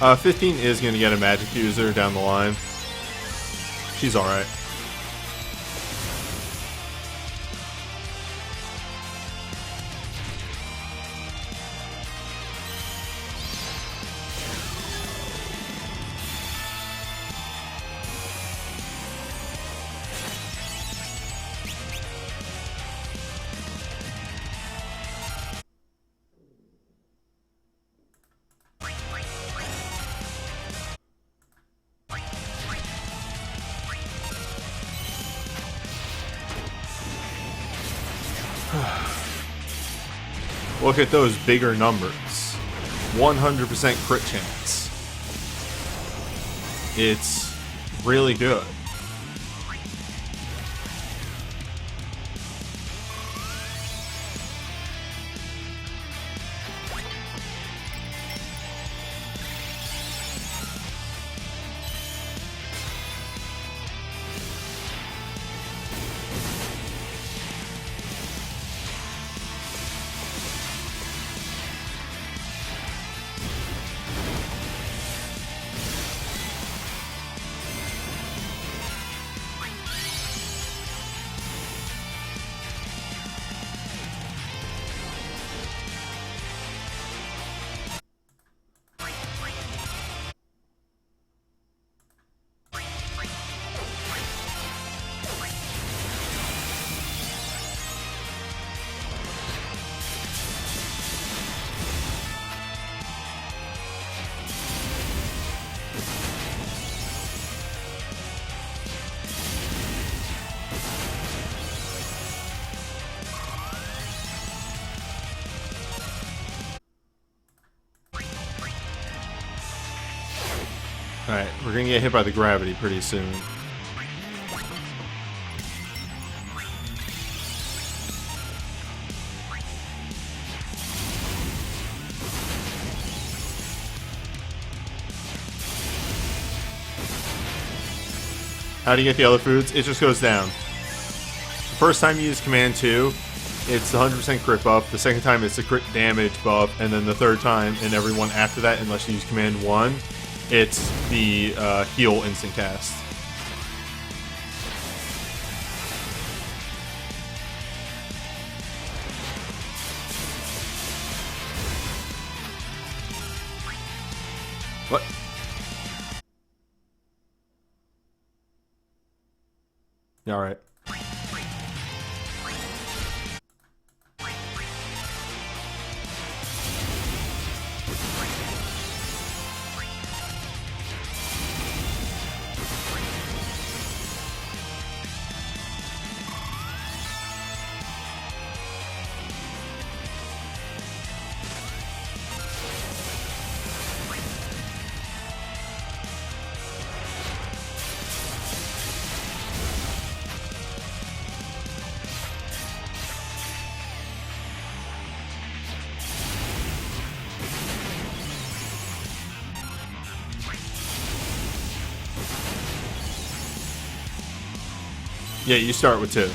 Uh, 15 is going to get a magic user down the line. She's alright. Look at those bigger numbers. 100% crit chance. It's really good. Alright, we're gonna get hit by the gravity pretty soon. How do you get the other foods? It just goes down. The first time you use Command 2, it's the 100% crit buff. The second time, it's the crit damage buff. And then the third time, and every one after that, unless you use Command 1, it's the heal instant cast. What? Yeah, alright. Yeah, you start with 2.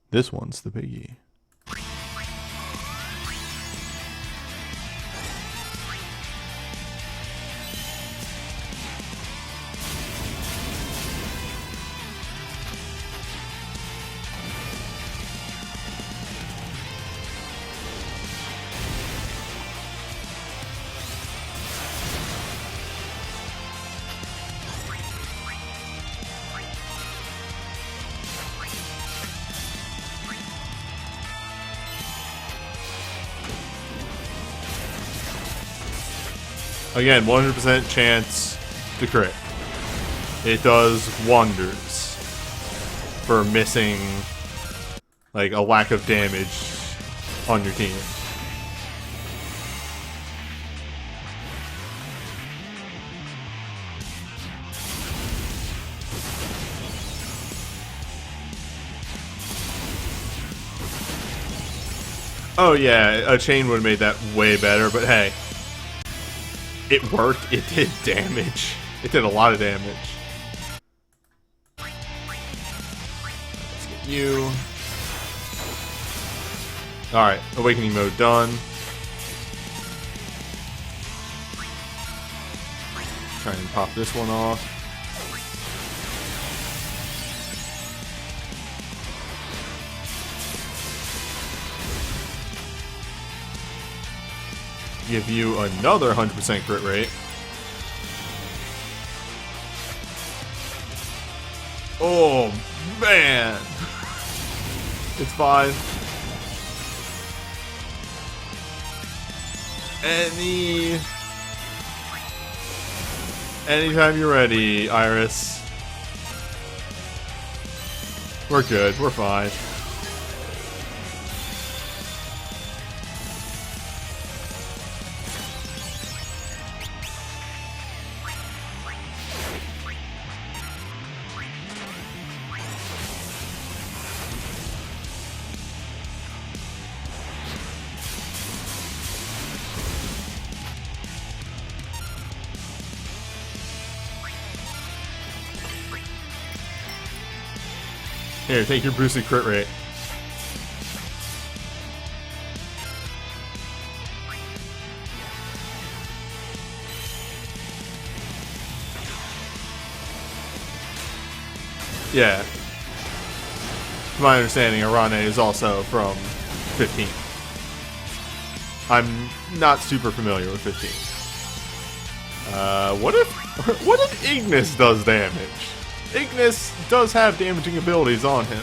This one's the biggie. Again, 100% chance to crit. It does wonders for missing, like, a lack of damage on your team. Oh yeah, a chain would have made that way better, but hey. It worked. It did damage. It did a lot of damage. Let's get you. Alright, awakening mode done. Try and pop this one off. Give you another 100% crit rate. Oh, man. It's fine. Anytime you're ready, Iris. We're good. We're fine. Here, take your boosted crit rate. Yeah. To my understanding, Arane is also from 15. I'm not super familiar with 15. What if Ignis does damage? Ignis does have damaging abilities on him.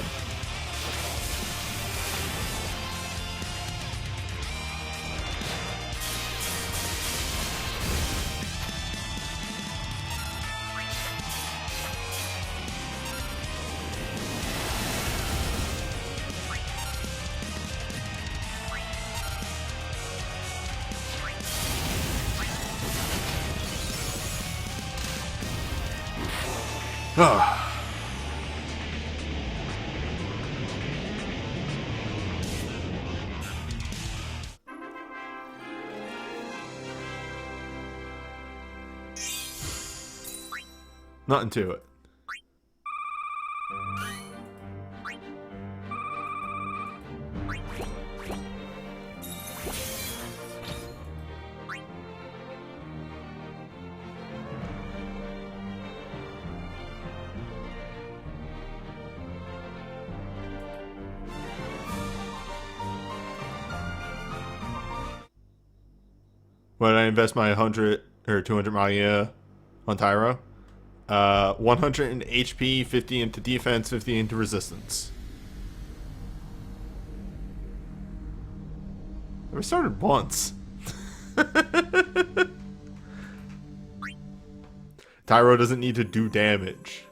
Nothing to it. When I invest my 100 or 200 Maya on Tyro, 100 in HP, 50 into defense, 50 into resistance. We started once. Tyro doesn't need to do damage.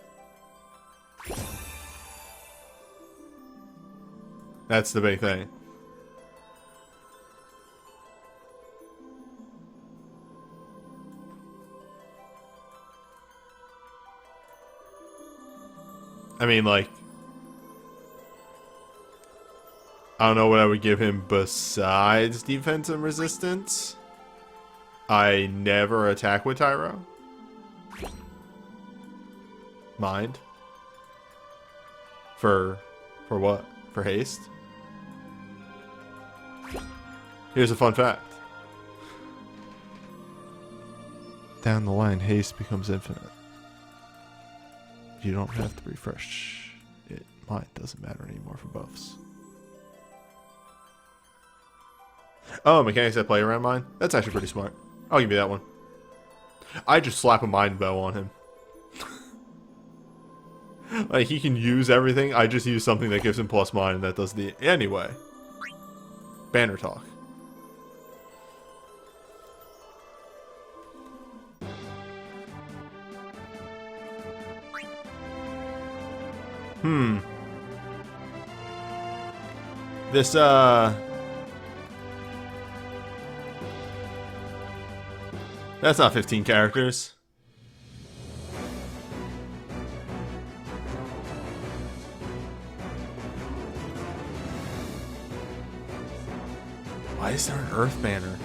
That's the big thing. I mean, like, I don't know what I would give him besides defense and resistance. I never attack with Tyro. Mind. For what? For haste? Here's a fun fact. Down the line, haste becomes infinite. You don't have to refresh it. Mine doesn't matter anymore for buffs. Oh, mechanics that play around mine? That's actually pretty smart. I'll give you that one. I just slap a mind bow on him. Like, he can use everything. I just use something that gives him plus mine and that does the... Anyway. Banner talk. This, that's not 15 characters. Why is there an Earth banner?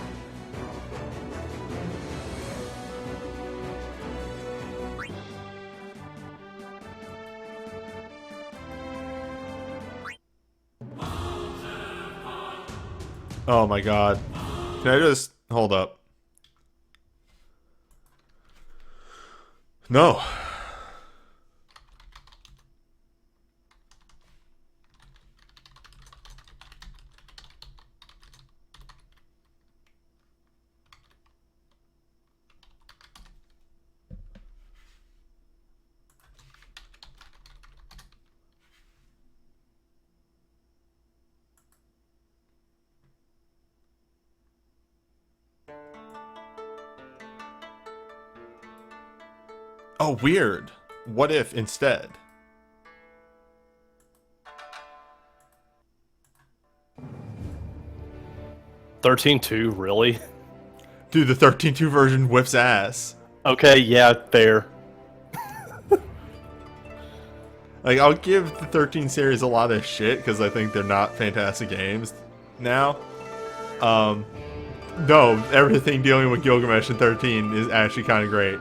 Oh my god. Can I just hold up? No. Oh, weird. What if instead? $13.2, really? Dude, the 13.2 version whips ass. Okay, yeah, fair. Like, I'll give the 13 series a lot of shit because I think they're not fantastic games now. No, everything dealing with Gilgamesh in 13 is actually kind of great.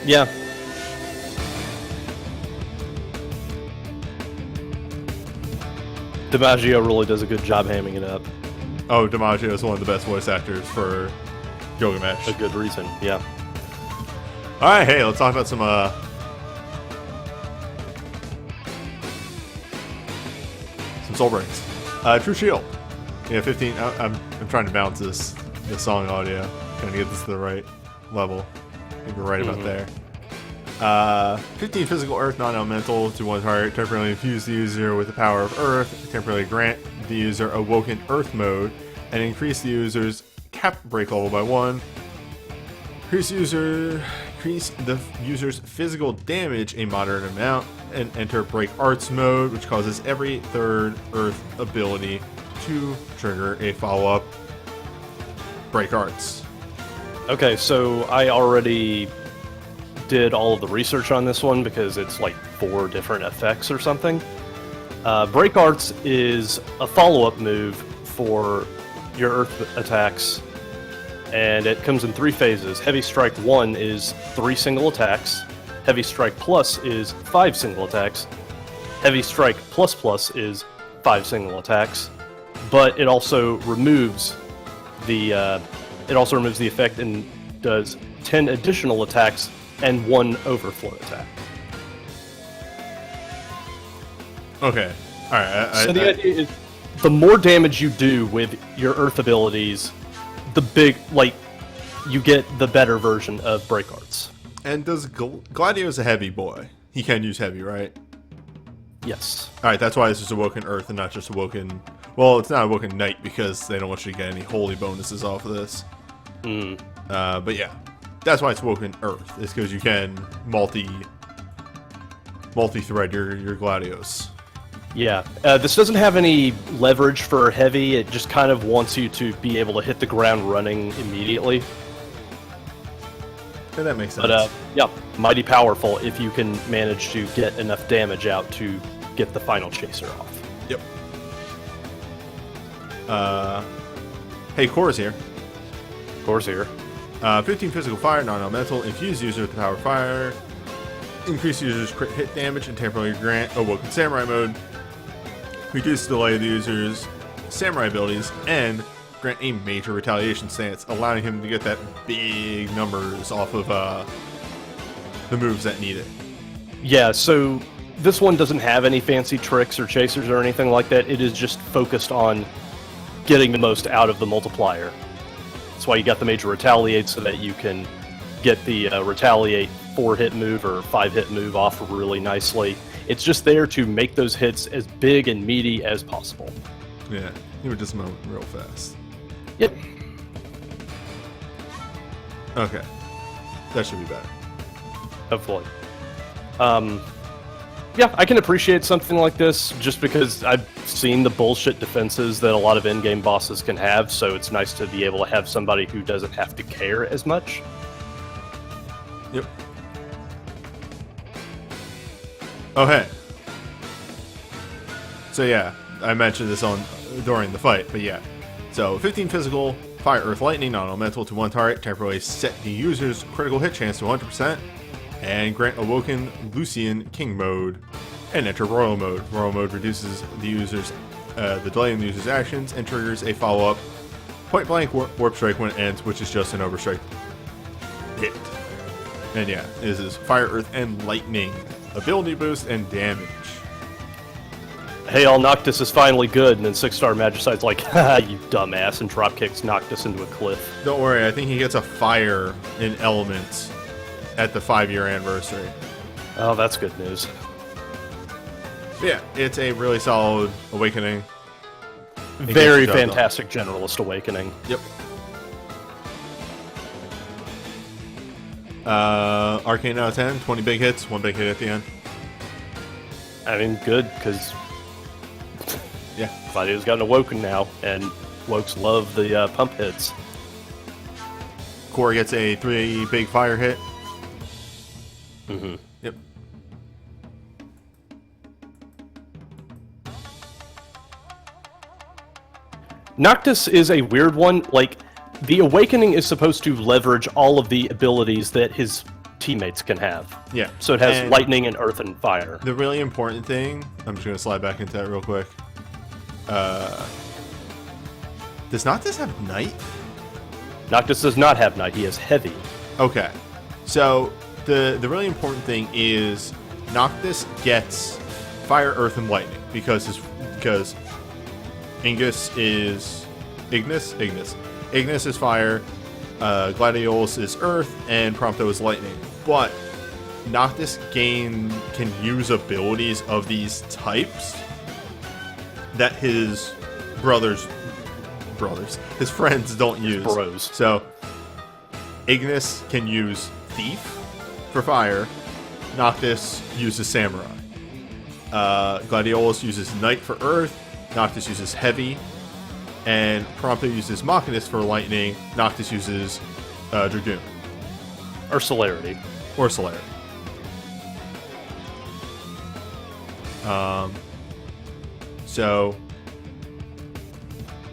Yeah. DiMaggio really does a good job hamming it up. Oh, DiMaggio is one of the best voice actors for Gilgamesh. A good reason, yeah. Alright, hey, let's talk about some Soul Rings. True Shield. Yeah, 15. I'm trying to balance this song audio. Trying to get this to the right level. I think we're right about there. 15 physical earth, non-elemental to one target. Temporarily infuse the user with the power of earth. Temporarily grant the user awoken earth mode. And increase the user's cap break level by 1. Increase the user's physical damage a moderate amount. And enter break arts mode, which causes every third earth ability to trigger a follow-up break arts. Okay, so I already did all of the research on this one because it's like 4 different effects or something. Break Arts is a follow-up move for your Earth attacks, and it comes in 3 phases. Heavy Strike 1 is 3 single attacks. Heavy Strike Plus is 5 single attacks. Heavy Strike Plus Plus is 5 single attacks, but it also removes the effect and does 10 additional attacks and 1 overflow attack. Okay. Alright. So the idea is, the more damage you do with your Earth abilities, you get the better version of Break Arts. And does Gladio's a heavy boy? He can use heavy, right? Yes. Alright, that's why this is Awoken Earth and not just Awoken... Well, it's not Awoken Night because they don't want you to get any holy bonuses off of this. But yeah. That's why it's Awoken Earth. It's because you can multi-thread your Gladios. Yeah. This doesn't have any leverage for heavy. It just kind of wants you to be able to hit the ground running immediately. And that makes sense. But yeah, mighty powerful if you can manage to get enough damage out to get the final chaser off. Yep. Hey, Core's here. Core's here. 15 physical fire, non-elemental. Infuse user with the power of fire. Increase user's crit hit damage and temporarily grant Awoken Samurai mode. Reduce the delay of the user's samurai abilities and grant a major retaliation stance, allowing him to get that big numbers off of the moves that need it. Yeah, so this one doesn't have any fancy tricks or chasers or anything like that. It is just focused on getting the most out of the multiplier. That's why you got the major retaliate, so that you can get the retaliate 4-hit move or 5-hit move off really nicely. It's just there to make those hits as big and meaty as possible. Yeah, you were just moving real fast. Yep. Okay, that should be better. Hopefully. Yeah, I can appreciate something like this just because I've seen the bullshit defenses that a lot of in-game bosses can have, so it's nice to be able to have somebody who doesn't have to care as much. Yep. Oh, hey. So yeah, I mentioned this during the fight, but yeah. So 15 physical, fire, earth, lightning, non-elemental to one target, temporarily set the user's critical hit chance to 100%, and grant Awoken Lucian King mode, and enter Royal mode. Royal mode reduces the user's the delay in the user's actions and triggers a follow-up point blank warp strike when it ends, which is just an overstrike hit. And yeah, this is fire, earth, and lightning ability boost and damage. Hey, all Noctis is finally good, and then 6-star Magicide's like, haha, you dumbass, and drop kicks Noctis into a cliff. Don't worry, I think he gets a fire in elements at the 5-year anniversary. Oh, that's good news. But yeah, it's a really solid awakening. Very fantastic Generalist Awakening. Yep. Arcane out of 10, 20 big hits, 1 big hit at the end. I mean, good, because Yeah. Gladio's gotten Awoken now, and Wokes love the pump hits. Core gets a 3 big fire hit. Mm-hmm. Yep. Noctis is a weird one. Like, the Awakening is supposed to leverage all of the abilities that his teammates can have. Yeah. So it has And lightning and earth and fire. the really important thing, I'm just going to slide back into that real quick. Does Noctis have Night? Noctis does not have Night. He has Heavy. Okay. So the really important thing is Noctis gets fire, earth, and lightning because Ignis is fire, Gladiolus is earth, and Prompto is lightning. But Noctis can use abilities of these types that his his friends don't use. Bros. So Ignis can use Thief for fire. Noctis uses Samurai. Gladiolus uses Knight for earth. Noctis uses Heavy. And Prompto uses Machinist for lightning. Noctis uses Dragoon. Or Celerity. Or Celerity. So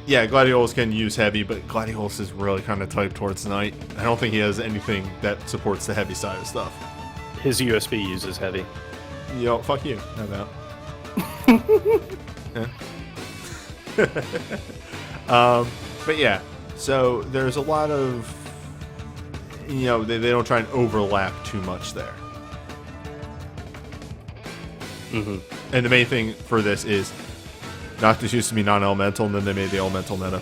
yeah, Gladiolus can use Heavy, but Gladiolus is really kind of typed towards Knight. I don't think he has anything that supports the heavy side of stuff. His USB uses Heavy. Yo, fuck you. How about? But yeah, so there's a lot of, they don't try and overlap too much there. Mm-hmm. And the main thing for this is Noctis used to be non-elemental, and then they made the elemental meta.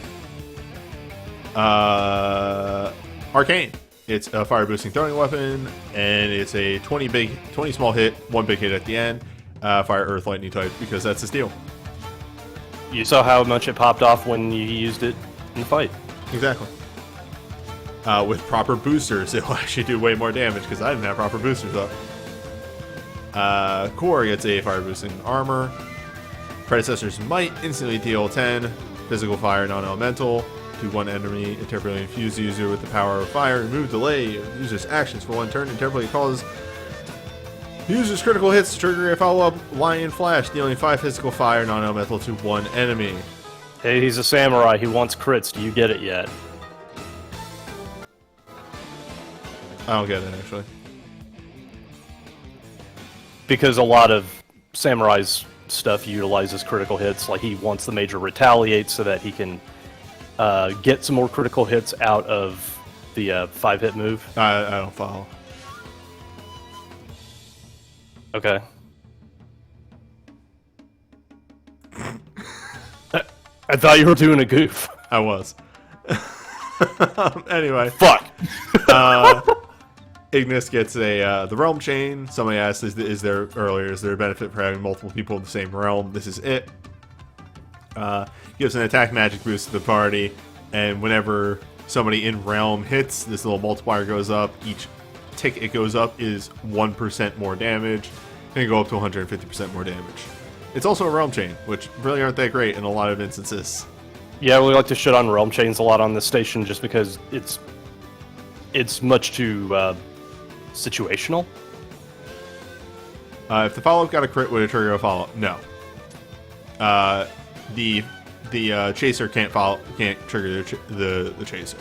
Arcane. It's a fire boosting throwing weapon, and it's a 20 small hit, 1 big hit at the end. Fire, earth, lightning type, because that's the steal. You saw how much it popped off when you used it in the fight. Exactly. With proper boosters, it will actually do way more damage, because I didn't have proper boosters up. Core gets a fire boosting armor. Predecessor's Might instantly deal 10 physical fire, non-elemental. to one enemy and temporarily infuse the user with the power of fire. Remove delay of user's actions for one turn and temporarily cause user's critical hits to trigger a follow-up Lion Flash, dealing 5 physical fire non-elemental to one enemy. Hey, he's a samurai. He wants crits. Do you get it yet? I don't get it, actually. Because a lot of samurai's stuff utilizes critical hits. Like, he wants the major retaliate so that he can get some more critical hits out of the 5-hit move. I don't follow. Okay. I thought you were doing a goof. I was. Anyway. Fuck. Ignis gets the realm chain. Somebody asked, is there a benefit for having multiple people in the same realm? This is it. Gives an attack magic boost to the party, and whenever somebody in realm hits, this little multiplier goes up. Each tick it goes up is 1% more damage. It can go up to 150% more damage. It's also a realm chain, which really aren't that great in a lot of instances. Yeah, we like to shit on realm chains a lot on this station just because it's much too situational. If the follow-up got a crit, would it trigger a follow-up? No. The chaser can't trigger the chaser.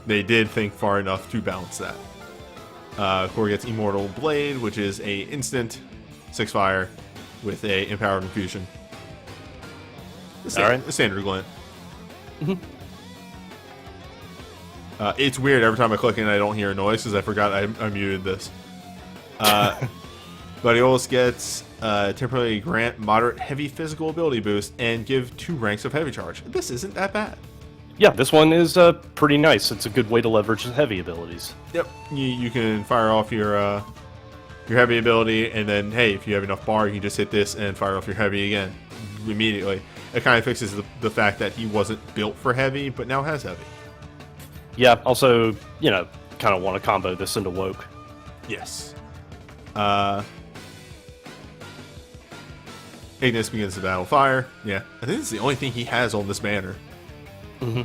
They did think far enough to balance that. Core gets Immortal Blade, which is a instant 6 fire with a empowered infusion. The standard glint. Mm-hmm. It's weird every time I click and I don't hear a noise because I forgot I muted this. Gladiolus gets temporarily grant moderate heavy physical ability boost and give 2 ranks of heavy charge. This isn't that bad. Yeah, this one is pretty nice. It's a good way to leverage the heavy abilities. Yep, you can fire off your heavy ability, and then hey, if you have enough bar, you can just hit this and fire off your heavy again immediately. It kind of fixes the fact that he wasn't built for heavy, but now has heavy. Yeah, also, kind of want to combo this into Woke. Yes. Ignis begins the battle fire. Yeah, I think it's the only thing he has on this banner. Mm-hmm.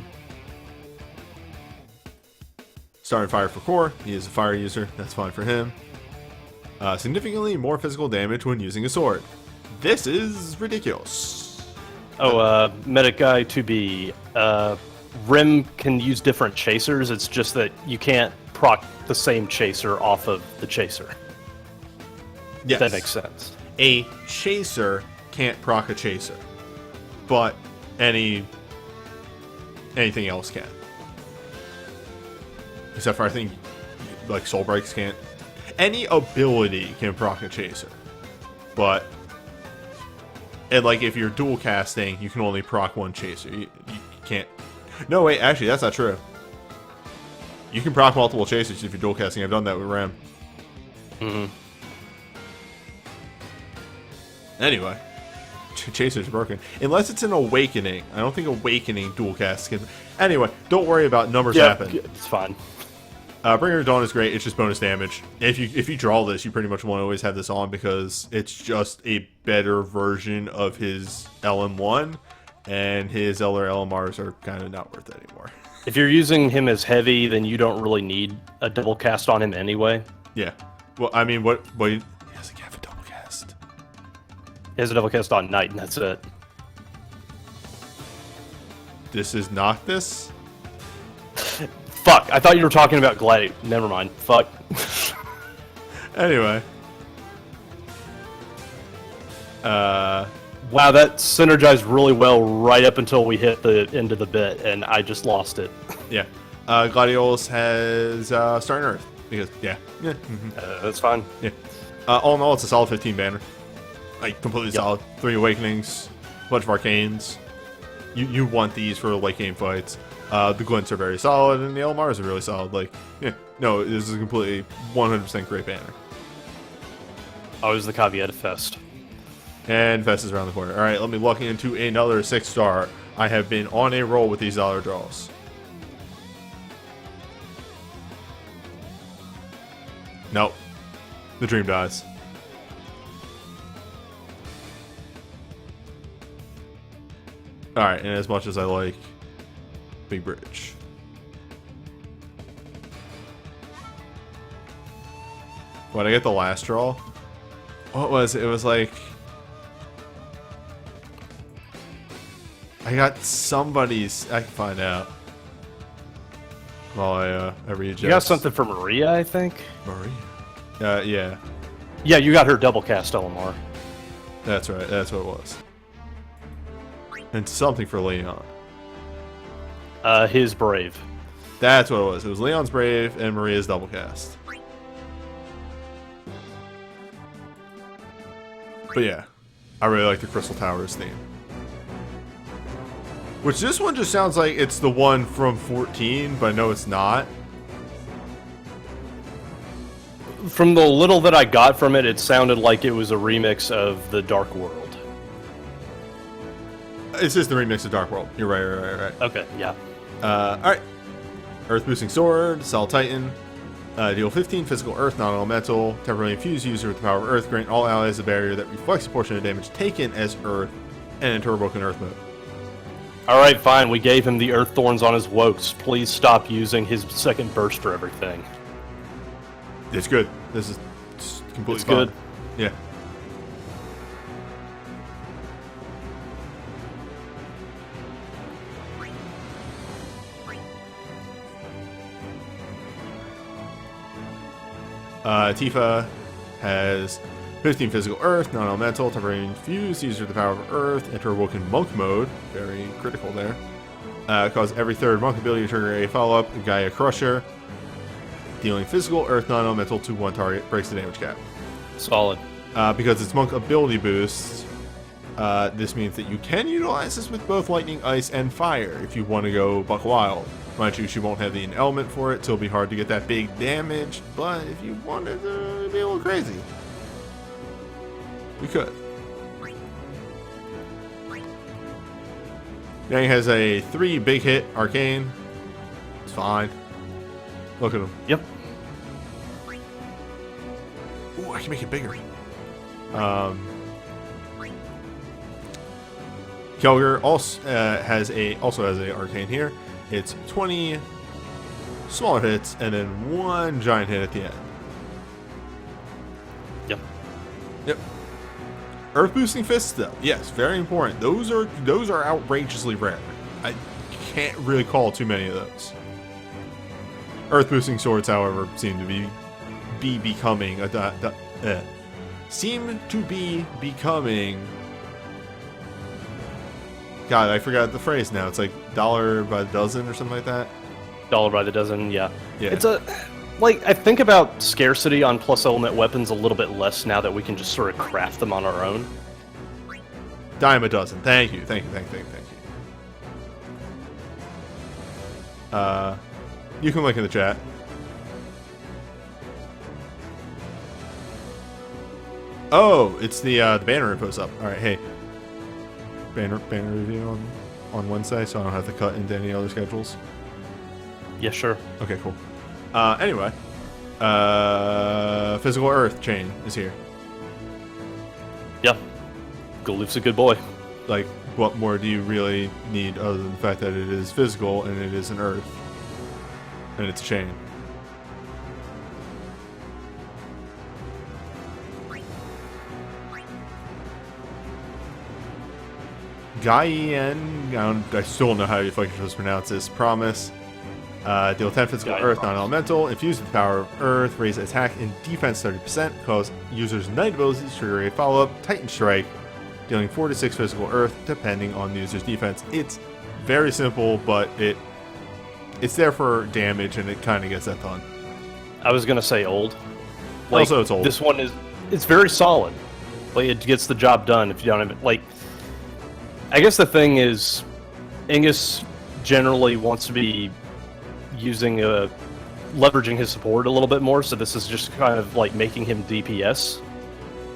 Starting fire for Core. He is a fire user. That's fine for him. Significantly more physical damage when using a sword. This is ridiculous. Oh, medic guy 2B. Rim can use different chasers. It's just that you can't proc the same chaser off of the chaser. Yes. That makes sense. A chaser can't proc a chaser, but anything else can. Except for, I think, like, Soul Breaks can't. Any ability can proc a chaser, but if you're dual casting, you can only proc one chaser. You can't. No, wait, actually, that's not true. You can proc multiple chasers if you're dual casting. I've done that with Ram. Mm-hmm. Anyway, chaser's broken unless it's an awakening. I don't think awakening dual cast can. Anyway, don't worry about numbers happen. It's fine. Bringer of Dawn is great. It's just bonus damage. If you draw this, you pretty much want to always have this on because it's just a better version of his LM1, and his LR LMRs are kind of not worth it anymore. If you're using him as heavy, then you don't really need a double cast on him anyway. Yeah. Well, I mean, what he doesn't have a double cast. He has a double cast on Knight, and that's it. This is not this? Fuck, I thought you were talking about Gladiator. Never mind. Fuck. Anyway. Wow, that synergized really well right up until we hit the end of the bit, and I just lost it. Yeah. Gladiolus has Starting Earth. Because, yeah. Mm-hmm. That's fine. Yeah. All in all, it's a solid 15 banner. Like, completely solid. 3 Awakenings, bunch of Arcanes. You want these for late game fights. The Glints are very solid, and the Elmars are really solid. Like, yeah. No, this is a completely 100% great banner. Always the caveat of Fest. And Fest is around the corner. Alright, let me lock into another 6-star. I have been on a roll with these dollar draws. Nope. The dream dies. Alright, and as much as I like Big Bridge. What, I get the last draw? What was it? It was like... I got somebody's... I can find out. While I read You got something for Maria, I think? Maria? Yeah. Yeah, you got her double cast LMR. That's right. That's what it was. And something for Leon. His Brave. That's what it was. It was Leon's Brave and Maria's double cast. But yeah, I really like the Crystal Towers theme. Which this one just sounds like it's the one from 14, but no, it's not. From the little that I got from it, it sounded like it was a remix of The Dark World. It's just the remix of Dark World. You're right. Okay, yeah. Alright. Earth Boosting Sword, Sol Titan. Deal 15 physical Earth, non-elemental. Temporarily infuse user with the power of Earth. Grant all allies a barrier that reflects a portion of damage taken as Earth and in Turbo Broken Earth mode. Alright, fine. We gave him the Earth Thorns on his Wokes. Please stop using his second burst for everything. It's good. This is completely It's fine. good. Yeah. Tifa has 15 physical Earth, non-elemental, temporary infused, user the power of Earth, enter awoken monk mode, very critical there. Cause every third monk ability to trigger a follow-up, Gaia Crusher, dealing physical Earth, non-elemental to one target, breaks the damage cap. Solid. Because it's monk ability boost, this means that you can utilize this with both lightning, ice, and fire if you want to go buck wild. Mind you, she won't have the element for it, so it'll be hard to get that big damage, but if you wanted to be a little crazy, we could. Yang has a 3 big hit arcane. It's fine. Look at him. Yep. Ooh, I can make it bigger. Kelger also has a arcane here. It's 20 smaller hits and then 1 giant hit at the end. Yep. Earth boosting fists though, yes, very important. Those are outrageously rare. I can't really call too many of those. Earth boosting swords, however, seem to be becoming God, I forgot the phrase now. It's like $1 by the dozen or something like that. $1 by the dozen, yeah. Yeah. It's I think about scarcity on plus element weapons a little bit less now that we can just sort of craft them on our own. Dime a dozen. Thank you. You can link in the chat. Oh, it's the banner info's up. All right, hey. Banner review on Wednesday, so I don't have to cut into any other schedules. Yeah, sure. Okay, cool. Anyway, physical Earth chain is here. Yeah. Galoof's a good boy. Like, what more do you really need other than the fact that it is physical and it is an Earth and it's a chain? Gaien, I still don't know how you fucking supposed to pronounce this. Promise. Deal 10 physical Gaien Earth, promise. non-elemental. Infused with the power of Earth. Raise attack and defense 30%. Cause users' night abilities trigger a follow-up. Titan Strike. Dealing 4 to 6 physical Earth, depending on the user's defense. It's very simple, but it's there for damage, and it kind of gets that done. I was gonna say old. Also, it's old. This one it's very solid. Like, it gets the job done if you don't have it. Like, I guess the thing is, Angus generally wants to be leveraging his support a little bit more, so this is just kind of like making him DPS.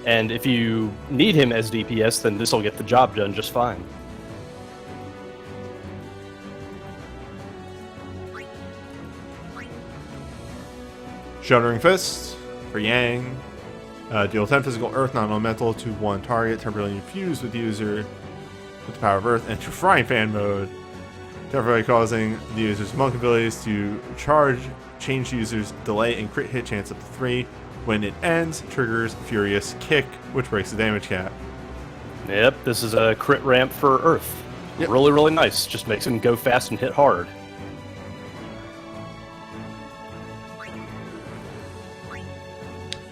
And if you need him as DPS, then this will get the job done just fine. Shuddering Fist for Yang. Deal 10 physical Earth, non-elemental to one target. Temporarily infused with user with the power of Earth, enter Frying Pan mode, temporarily causing the user's monk abilities to charge, change the user's delay and crit hit chance up to 3. When it ends, triggers Furious Kick, which breaks the damage cap. Yep, this is a crit ramp for Earth. Yep. Really, really nice. Just makes him go fast and hit hard.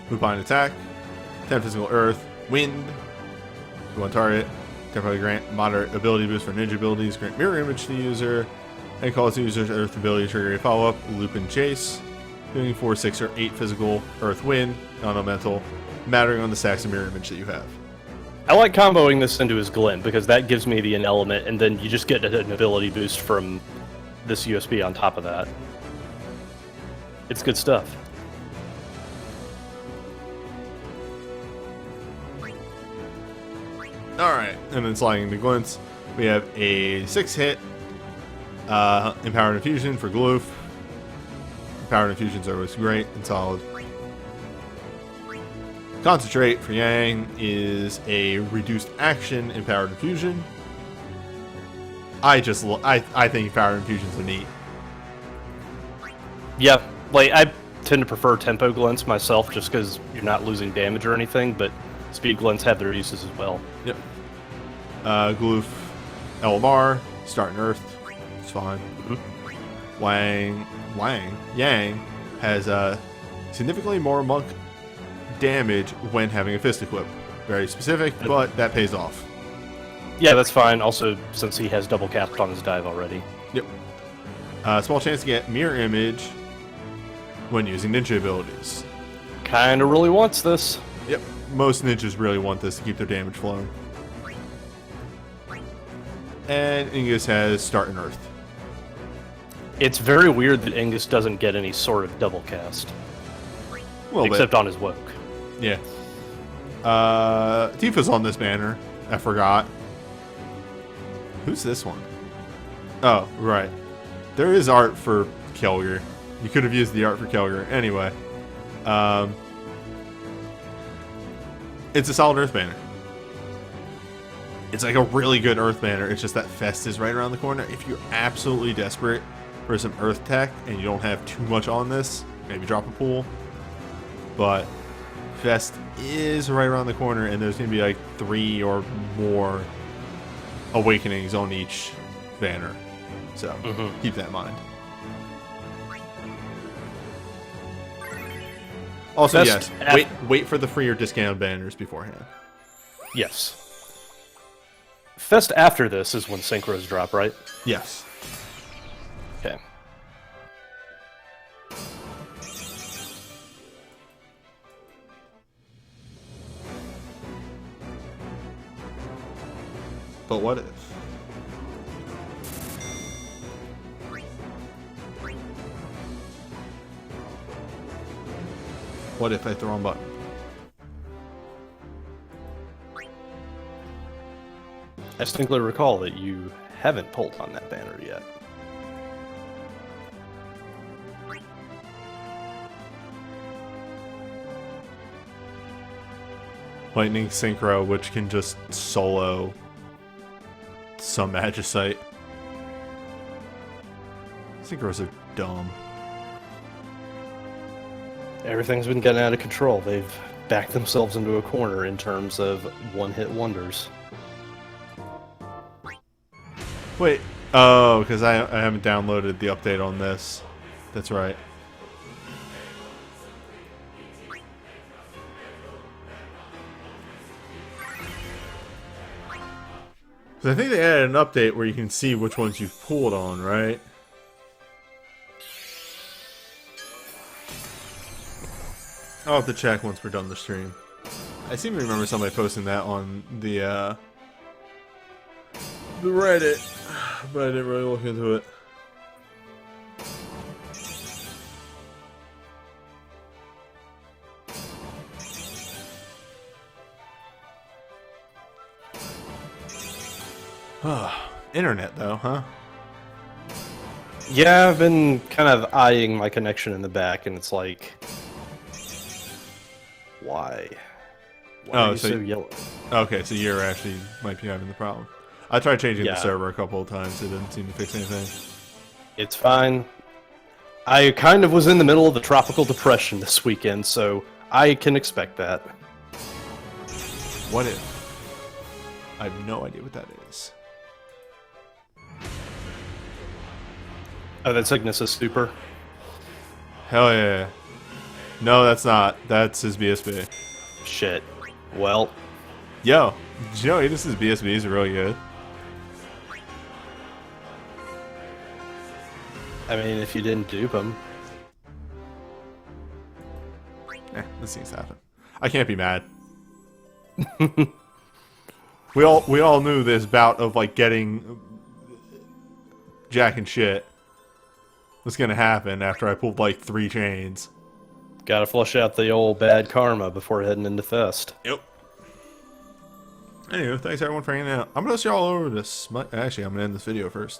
Lupine attack, 10 physical Earth, Wind, to one target, temporarily grant moderate ability boost for ninja abilities, grant mirror image to the user, and cause the user's Earth ability to trigger a follow-up, Lupin Chase, doing 4, 6, or 8 physical Earth Wind, non-elemental, mattering on the stacks of mirror image that you have. I like comboing this into his Glint because that gives me the an element, and then you just get an ability boost from this USB on top of that. It's good stuff. Alright, and then sliding the Glints, we have a 6-hit Empowered Infusion for Gloof. Empowered Infusions are always great and solid. Concentrate for Yang is a reduced action Empowered Infusion. I think Empowered Infusions are neat. Yeah, like I tend to prefer tempo glints myself just because you're not losing damage or anything, but speed glints have their uses as well. Yep. Gloof, LMR, starting Earth, it's fine. Yang has significantly more monk damage when having a fist equip. Very specific, but that pays off. Yeah, that's fine. Also, since he has double capped on his dive already. Yep. Small chance to get mirror image when using ninja abilities. Kinda really wants this. Yep. Most ninjas really want this to keep their damage flowing. And Ingus has Start in Earth. It's very weird that Ingus doesn't get any sort of double cast. Except on his woke. Yeah. Tifa's on this banner. I forgot. Who's this one? Oh, right. There is art for Kelger. You could have used the art for Kelger. Anyway. It's a solid Earth banner. It's like a really good Earth banner. It's just that Fest is right around the corner. If you're absolutely desperate for some Earth tech and you don't have too much on this, maybe drop a pool. But Fest is right around the corner, and there's going to be like 3 or more awakenings on each banner. So keep that in mind. Also, Fest yes, wait for the free or discounted banners beforehand. Yes. Fest after this is when synchros drop, right? Yes. Okay. But what if? What if I hit the wrong button? I distinctly recall that you haven't pulled on that banner yet. Lightning Synchro, which can just solo some Magicite. Synchros are dumb. Everything's been getting out of control. They've backed themselves into a corner in terms of one-hit wonders. Wait. Oh, because I haven't downloaded the update on this. That's right. So I think they added an update where you can see which ones you've pulled on, right? I'll have to check once we're done the stream. I seem to remember somebody posting that on the Reddit, but I didn't really look into it. Internet though, huh? Yeah, I've been kind of eyeing my connection in the back, and it's like, why? Why are you so yellow? Okay, so you're actually might be having the problem. I tried changing the Yeah. server a couple of times. It didn't seem to fix anything. It's fine. I kind of was in the middle of the tropical depression this weekend, so I can expect that. What if? I have no idea what that is. Oh, that's Ignis' super. Hell yeah. No, that's not. That's his BSB. Shit. Well, Yo, did you know Ignis's BSBs are really good? I mean, if you didn't dupe him. This thing's happen. I can't be mad. we all knew this bout of like getting Jack and shit was gonna happen after I pulled like 3 chains. Gotta flush out the old bad karma before heading into Fest. Yep. Anyway, thanks everyone for hanging out. I'm gonna see y'all over this. Actually, I'm gonna end this video first.